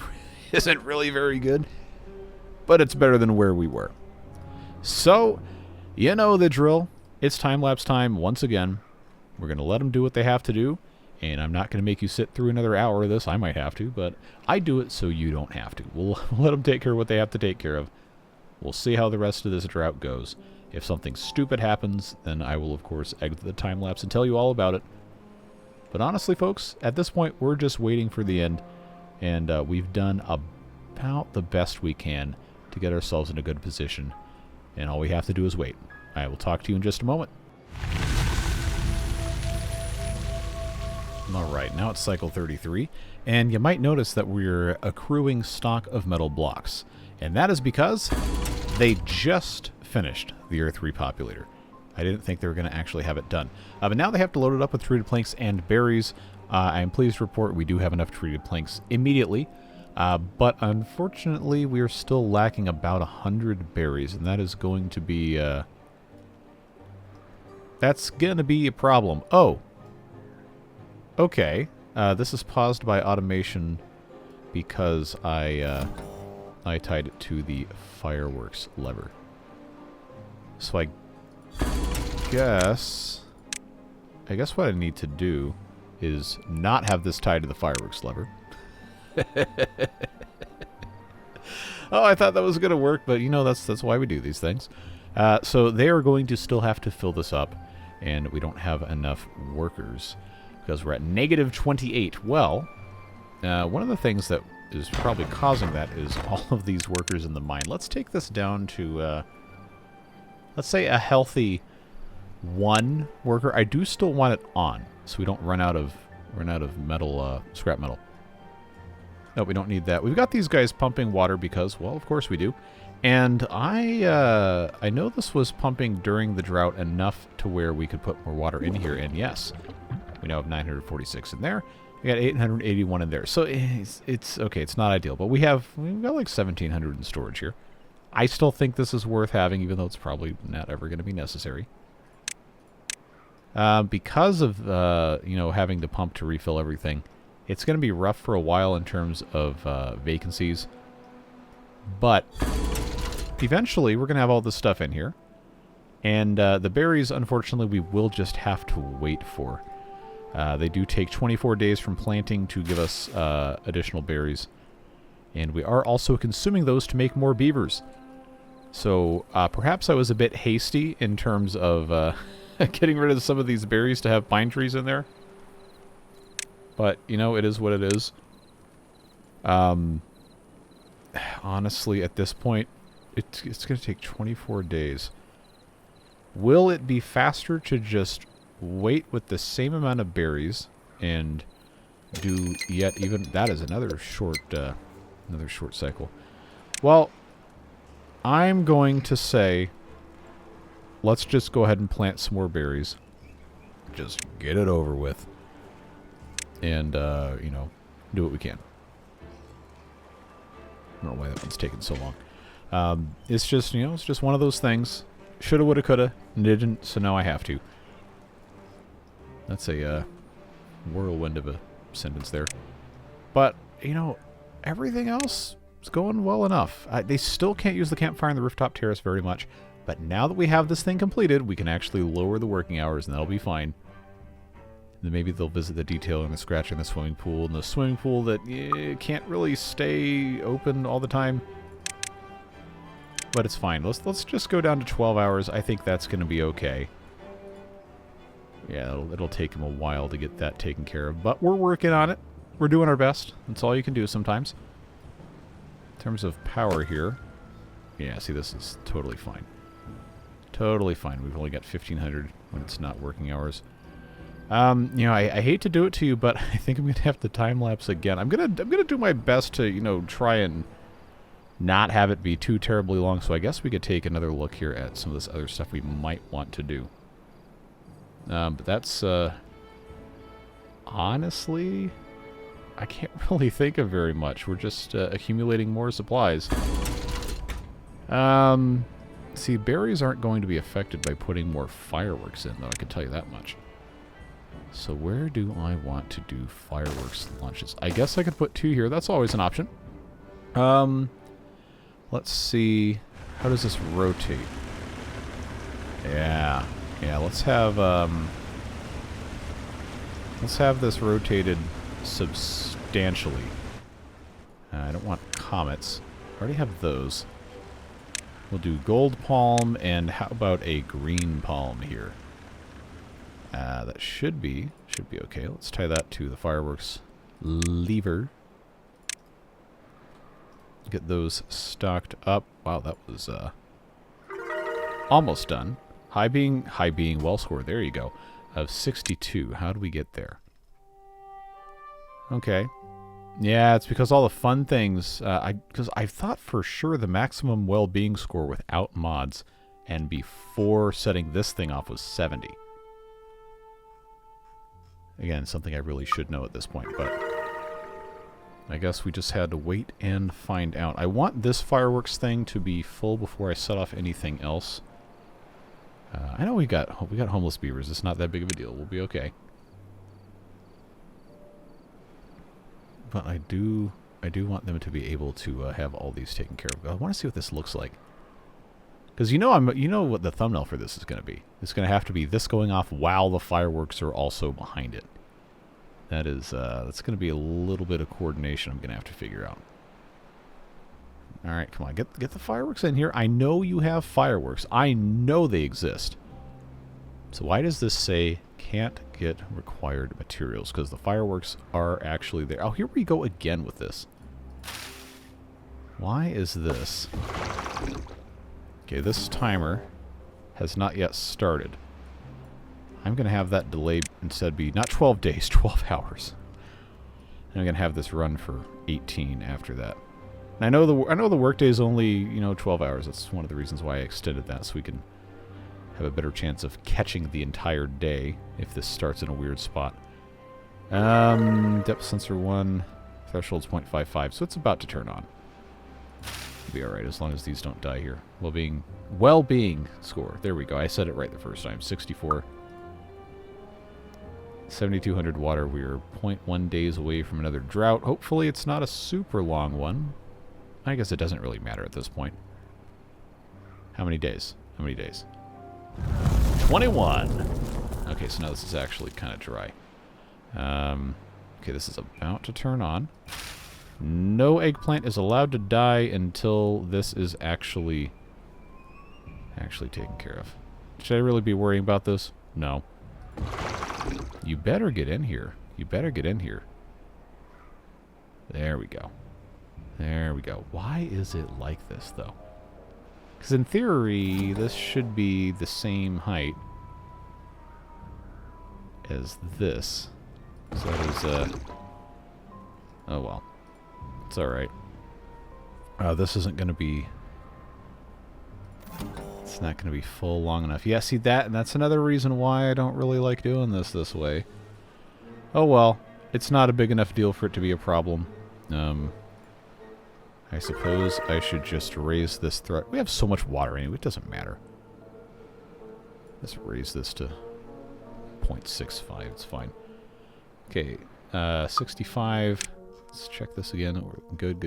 really very good, but it's better than where we were. So, you know the drill. it's time-lapse time once again. We're going to let them do what they have to do, and I'm not going to make you sit through another hour of this. I might have to, but I do it so you don't have to. We'll let them take care of what they have to take care of. We'll see how the rest of this drought goes. If something stupid happens, then I will, of course, exit the time-lapse and tell you all about it. But honestly, folks, at this point, we're just waiting for the end, and we've done about the best we can to get ourselves in a good position, and all we have to do is wait. I will talk to you in just a moment. Alright, now it's cycle 33, and you might notice that we're accruing stock of metal blocks, and that is because they just finished the Earth Repopulator. I didn't think they were going to actually have it done. But now they have to load it up with treated planks and berries. I am pleased to report we do have enough treated planks immediately, but unfortunately we are still lacking about 100 berries, and that is going to be a problem. Oh! Okay. This is paused by automation because I tied it to the fireworks lever. So I guess what I need to do is not have this tied to the fireworks lever. Oh, I thought that was going to work, but you know, that's why we do these things. So they are going to still have to fill this up, and we don't have enough workers because we're at negative 28. Well, one of the things that is probably causing that is all of these workers in the mine. Let's take this down to, let's say, a healthy 1 worker. I do still want it on, so we don't run out of metal, scrap metal. No, we don't need that. We've got these guys pumping water because, well, of course we do. And I know this was pumping during the drought enough to where we could put more water in here. And yes, we now have 946 in there. We got 881 in there. So it's okay. It's not ideal, but we've got like 1,700 in storage here. I still think this is worth having, even though it's probably not ever going to be necessary. Because of having to pump to refill everything, it's going to be rough for a while in terms of vacancies. But eventually, we're going to have all this stuff in here. And the berries, unfortunately, we will just have to wait for. They do take 24 days from planting to give us additional berries. And we are also consuming those to make more beavers. So perhaps I was a bit hasty in terms of getting rid of some of these berries to have pine trees in there. But, you know, it is what it is. Honestly, at this point, it's going to take 24 days. Will it be faster to just wait with the same amount of berries and do yet even... That is another short cycle. Well, I'm going to say, let's just go ahead and plant some more berries. Just get it over with. And, you know, do what we can. I don't know why that one's taking so long. It's just, you know, it's just one of those things. Shoulda, woulda, coulda, didn't, so now I have to. That's a whirlwind of a sentence there. But, you know, everything else is going well enough. They still can't use the campfire and the rooftop terrace very much. But now that we have this thing completed, we can actually lower the working hours, and that'll be fine. Then maybe they'll visit the detailing, the scratching, the swimming pool, and the swimming pool that can't really stay open all the time. But it's fine. Let's just go down to 12 hours. I think that's going to be okay. Yeah, it'll take them a while to get that taken care of. But we're working on it. We're doing our best. That's all you can do sometimes. In terms of power here. Yeah, see, this is totally fine. Totally fine. We've only got 1,500 when it's not working hours. You know, I hate to do it to you, but I think I'm going to have to time-lapse again. I'm gonna do my best to, you know, try and not have it be too terribly long, so I guess we could take another look here at some of this other stuff we might want to do. But that's, honestly, I can't really think of very much. We're just accumulating more supplies. See, berries aren't going to be affected by putting more fireworks in, though, I can tell you that much. So where do I want to do fireworks launches? I guess I could put 2 here. That's always an option. Let's see. How does this rotate? Yeah. Yeah, let's have this rotated substantially. I don't want comets. I already have those. We'll do gold palm, and how about a green palm here? That should be okay. Let's tie that to the fireworks lever. Get those stocked up. Wow, that was almost done. High being well scored. There you go. Of 62. How do we get there? Okay. Yeah, it's because all the fun things. Because I thought for sure the maximum well-being score without mods and before setting this thing off was 70. Again, something I really should know at this point, but I guess we just had to wait and find out. I want this fireworks thing to be full before I set off anything else. I know we got homeless beavers. It's not that big of a deal. We'll be okay. But I do want them to be able to have all these taken care of. I want to see what this looks like. Because you know what the thumbnail for this is going to be. It's going to have to be this going off while the fireworks are also behind it. That's going to be a little bit of coordination I'm going to have to figure out. All right, come on, get the fireworks in here. I know you have fireworks. I know they exist. So why does this say can't get required materials? Because the fireworks are actually there. Oh, here we go again with this. Why is this? Okay, this timer has not yet started. I'm going to have that delay instead be not 12 days, 12 hours. And I'm going to have this run for 18 after that. And I know the workday is only, 12 hours. That's one of the reasons why I extended that, so we can have a better chance of catching the entire day if this starts in a weird spot. Depth sensor 1, threshold's 0.55, so it's about to turn on. It'll be alright as long as these don't die here. Well-being score. There we go. I said it right the first time. 64. 7,200 water. We're 0.1 days away from another drought. Hopefully it's not a super long one. I guess it doesn't really matter at this point. How many days? How many days? 21. Okay, so now this is actually kind of dry. Okay, this is about to turn on. No eggplant is allowed to die until this is actually taken care of. Should I really be worrying about this? No. You better get in here. You better get in here. There we go. There we go. Why is it like this, though? Because in theory, this should be the same height as this. So that is, oh well. It's alright. This isn't going to be... It's not going to be full long enough. Yeah, see that? And that's another reason why I don't really like doing this way. Oh well. It's not a big enough deal for it to be a problem. I suppose I should just raise this threat. We have so much water anyway, it doesn't matter. Let's raise this to 0.65. It's fine. Okay, 65. Let's check this again. Good.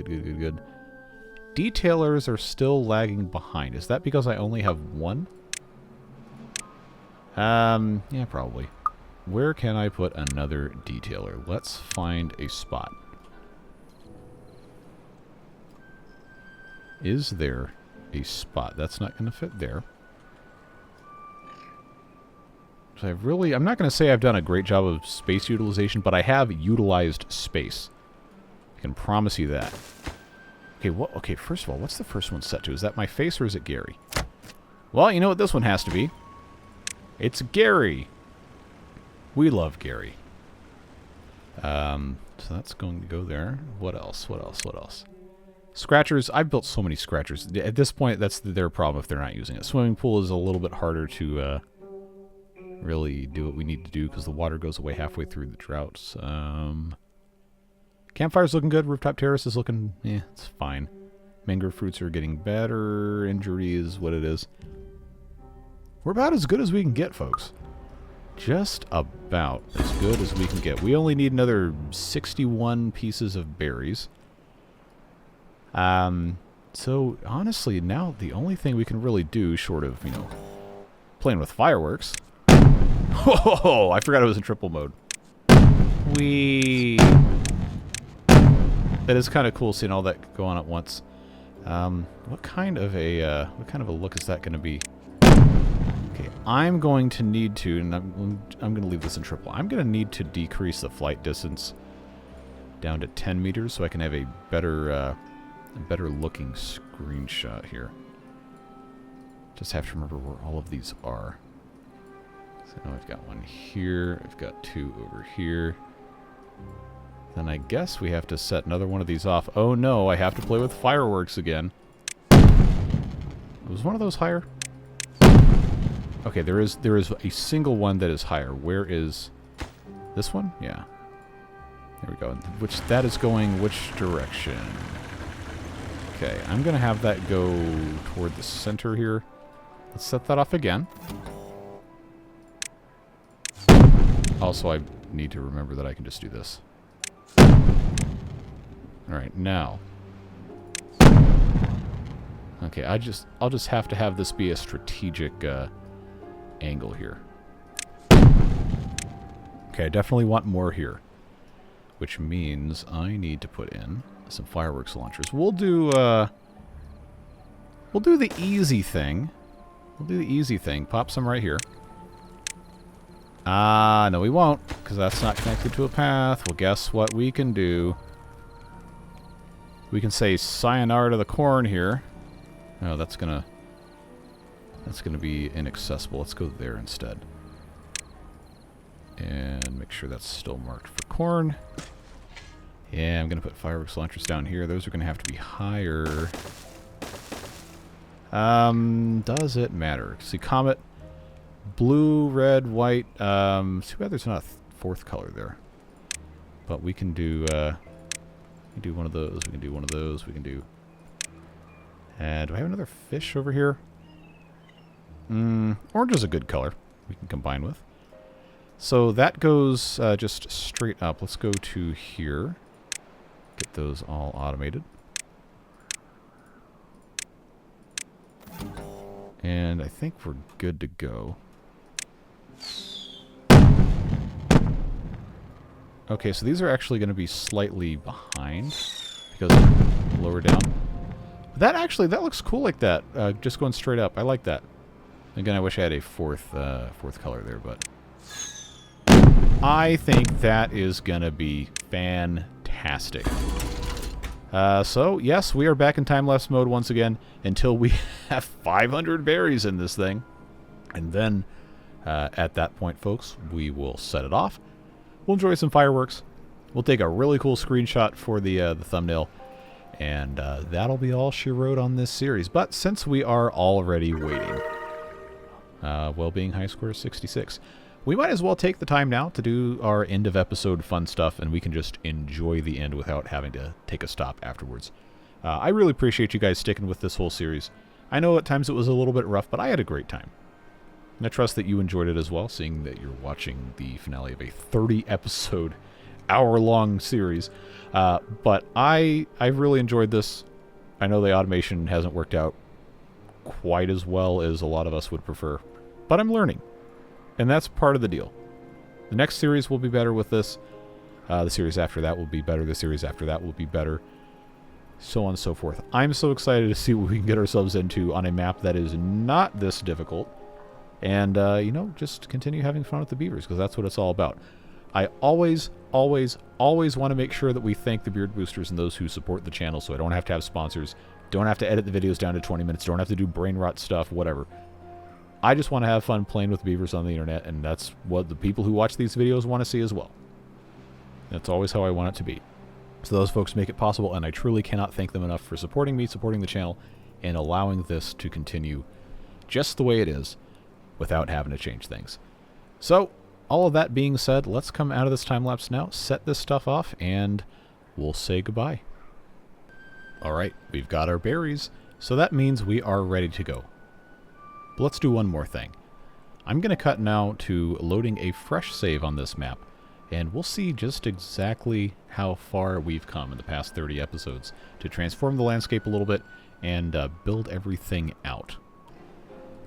Detailers are still lagging behind. Is that because I only have one? Yeah, probably. Where can I put another detailer? Let's find a spot. Is there a spot? That's not going to fit there. So I'm not going to say I've done a great job of space utilization, but I have utilized space. I can promise you that. Okay, okay, first of all, what's the first one set to? Is that my face or is it Gary? Well, you know what this one has to be. It's Gary. We love Gary. So that's going to go there. What else? Scratchers. I've built so many scratchers. At this point, that's their problem if they're not using it. Swimming pool is a little bit harder to really do what we need to do because the water goes away halfway through the droughts. Campfire's looking good. Rooftop terrace is looking... it's fine. Mango fruits are getting better. Injury is what it is. We're about as good as we can get, folks. Just about as good as we can get. We only need another 61 pieces of berries. So, honestly, now the only thing we can really do, short of, playing with fireworks. Whoa! I forgot it was in triple mode. Whee! That is kind of cool seeing all that go on at once. What kind of a look is that going to be? Okay, I'm going to need to, and I'm going to leave this in triple. I'm going to need to decrease the flight distance down to 10 meters so I can have a better looking screenshot here. Just have to remember where all of these are. So now I've got one here. I've got two over here. Then I guess we have to set another one of these off. Oh no, I have to play with fireworks again. Was one of those higher? Okay, there is a single one that is higher. Where is this one? Yeah. There we go. Which that is going which direction? Okay, I'm gonna have that go toward the center here. Let's set that off again. Also, I need to remember that I can just do this. Alright, now. Okay, I'll just have to have this be a strategic angle here. Okay, I definitely want more here. Which means I need to put in some fireworks launchers. We'll do the easy thing. We'll do the easy thing. Pop some right here. Ah, no we won't, because that's not connected to a path. Well, guess what we can do? We can say sayonara to the corn here. Oh, that's gonna be inaccessible. Let's go there instead. And make sure that's still marked for corn. Yeah, I'm gonna put fireworks launchers down here. Those are gonna have to be higher. Does it matter? See, comet, blue, red, white. Too bad there's not a fourth color there. But we can do one of those. We can do one of those. We can do. And do I have another fish over here? Orange is a good color we can combine with. So that goes just straight up. Let's go to here. Get those all automated. And I think we're good to go. Okay, so these are actually going to be slightly behind because they're lower down. But that looks cool like that. Just going straight up. I like that. Again, I wish I had a fourth color there, but I think that is going to be fantastic. So, yes, we are back in time-lapse mode once again until we have 500 berries in this thing. And then, at that point, folks, we will set it off. We'll enjoy some fireworks. We'll take a really cool screenshot for the thumbnail. And that'll be all she wrote on this series. But since we are already waiting, well-being high score is 66. We might as well take the time now to do our end-of-episode fun stuff, and we can just enjoy the end without having to take a stop afterwards. I really appreciate you guys sticking with this whole series. I know at times it was a little bit rough, but I had a great time. And I trust that you enjoyed it as well, seeing that you're watching the finale of a 30-episode, hour-long series. But I've really enjoyed this. I know the automation hasn't worked out quite as well as a lot of us would prefer, but I'm learning. And that's part of the deal. The next series will be better with this. The series after that will be better. The series after that will be better. So on and so forth. I'm so excited to see what we can get ourselves into on a map that is not this difficult. And, you know, just continue having fun with the beavers, because that's what it's all about. I always, always, always want to make sure that we thank the beard boosters and those who support the channel, so I don't have to have sponsors, don't have to edit the videos down to 20 minutes, don't have to do brain rot stuff, whatever. I just want to have fun playing with beavers on the internet, and that's what the people who watch these videos want to see as well. That's always how I want it to be. So those folks make it possible, and I truly cannot thank them enough for supporting me, supporting the channel, and allowing this to continue just the way it is without having to change things. So, all of that being said, let's come out of this time-lapse now, set this stuff off, and we'll say goodbye. Alright, we've got our berries, so that means we are ready to go. But let's do one more thing. I'm going to cut now to loading a fresh save on this map, and we'll see just exactly how far we've come in the past 30 episodes to transform the landscape a little bit and build everything out.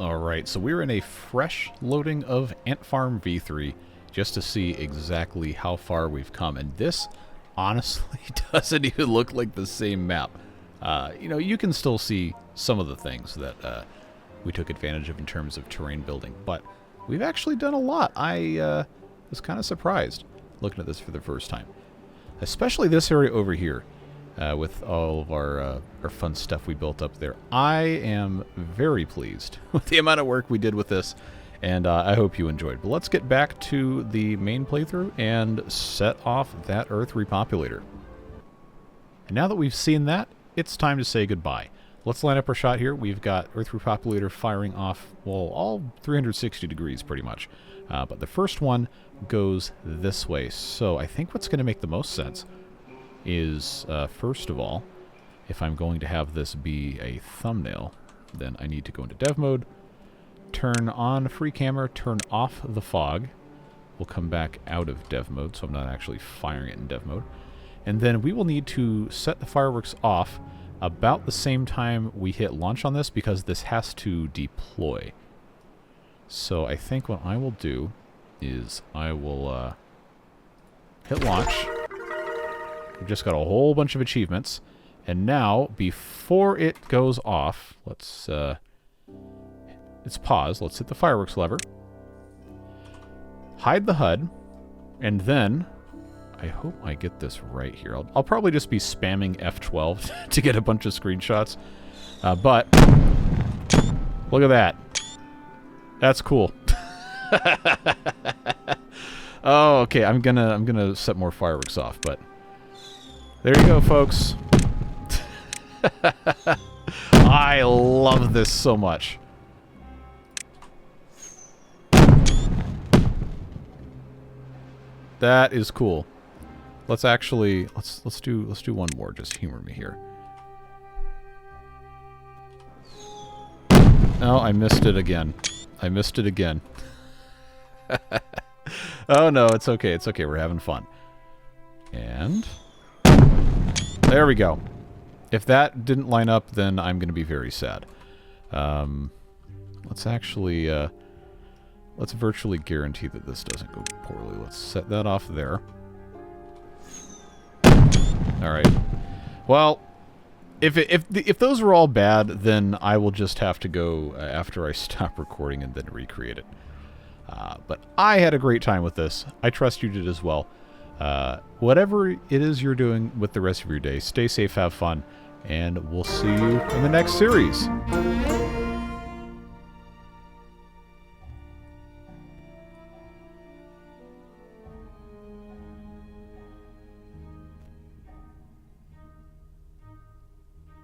Alright, so we're in a fresh loading of Ant Farm V3 just to see exactly how far we've come. And this honestly doesn't even look like the same map. You know, you can still see some of the things that we took advantage of in terms of terrain building, but we've actually done a lot. I was kind of surprised looking at this for the first time. Especially this area over here. With all of our fun stuff we built up there. I am very pleased with the amount of work we did with this, and I hope you enjoyed. But let's get back to the main playthrough and set off that Earth Repopulator. And now that we've seen that, it's time to say goodbye. Let's line up our shot here. We've got Earth Repopulator firing off, well, all 360 degrees pretty much. But the first one goes this way. So I think what's going to make the most sense is, first of all, if I'm going to have this be a thumbnail, then I need to go into dev mode, turn on free camera, turn off the fog. We'll come back out of dev mode, so I'm not actually firing it in dev mode. And then we will need to set the fireworks off about the same time we hit launch on this, because this has to deploy. So I think what I will do is I will hit launch. We've just got a whole bunch of achievements. And now, before it goes off, let's pause. Let's hit the fireworks lever. Hide the HUD. And then, I hope I get this right here. I'll probably just be spamming F12 to get a bunch of screenshots. But, look at that. That's cool. Oh, okay. I'm gonna set more fireworks off, but there you go, folks. I love this so much. That is cool. Let's actually let's do one more. Just humor me here. Oh, I missed it again. I missed it again. Oh no, it's okay. It's okay. We're having fun. And there we go. If that didn't line up, then I'm going to be very sad. Let's actually, let's virtually guarantee that this doesn't go poorly. Let's set that off there. Alright. Well, if those were all bad, then I will just have to go after I stop recording and then recreate it. But I had a great time with this. I trust you did as well. Whatever it is you're doing with the rest of your day, stay safe, have fun, and we'll see you in the next series.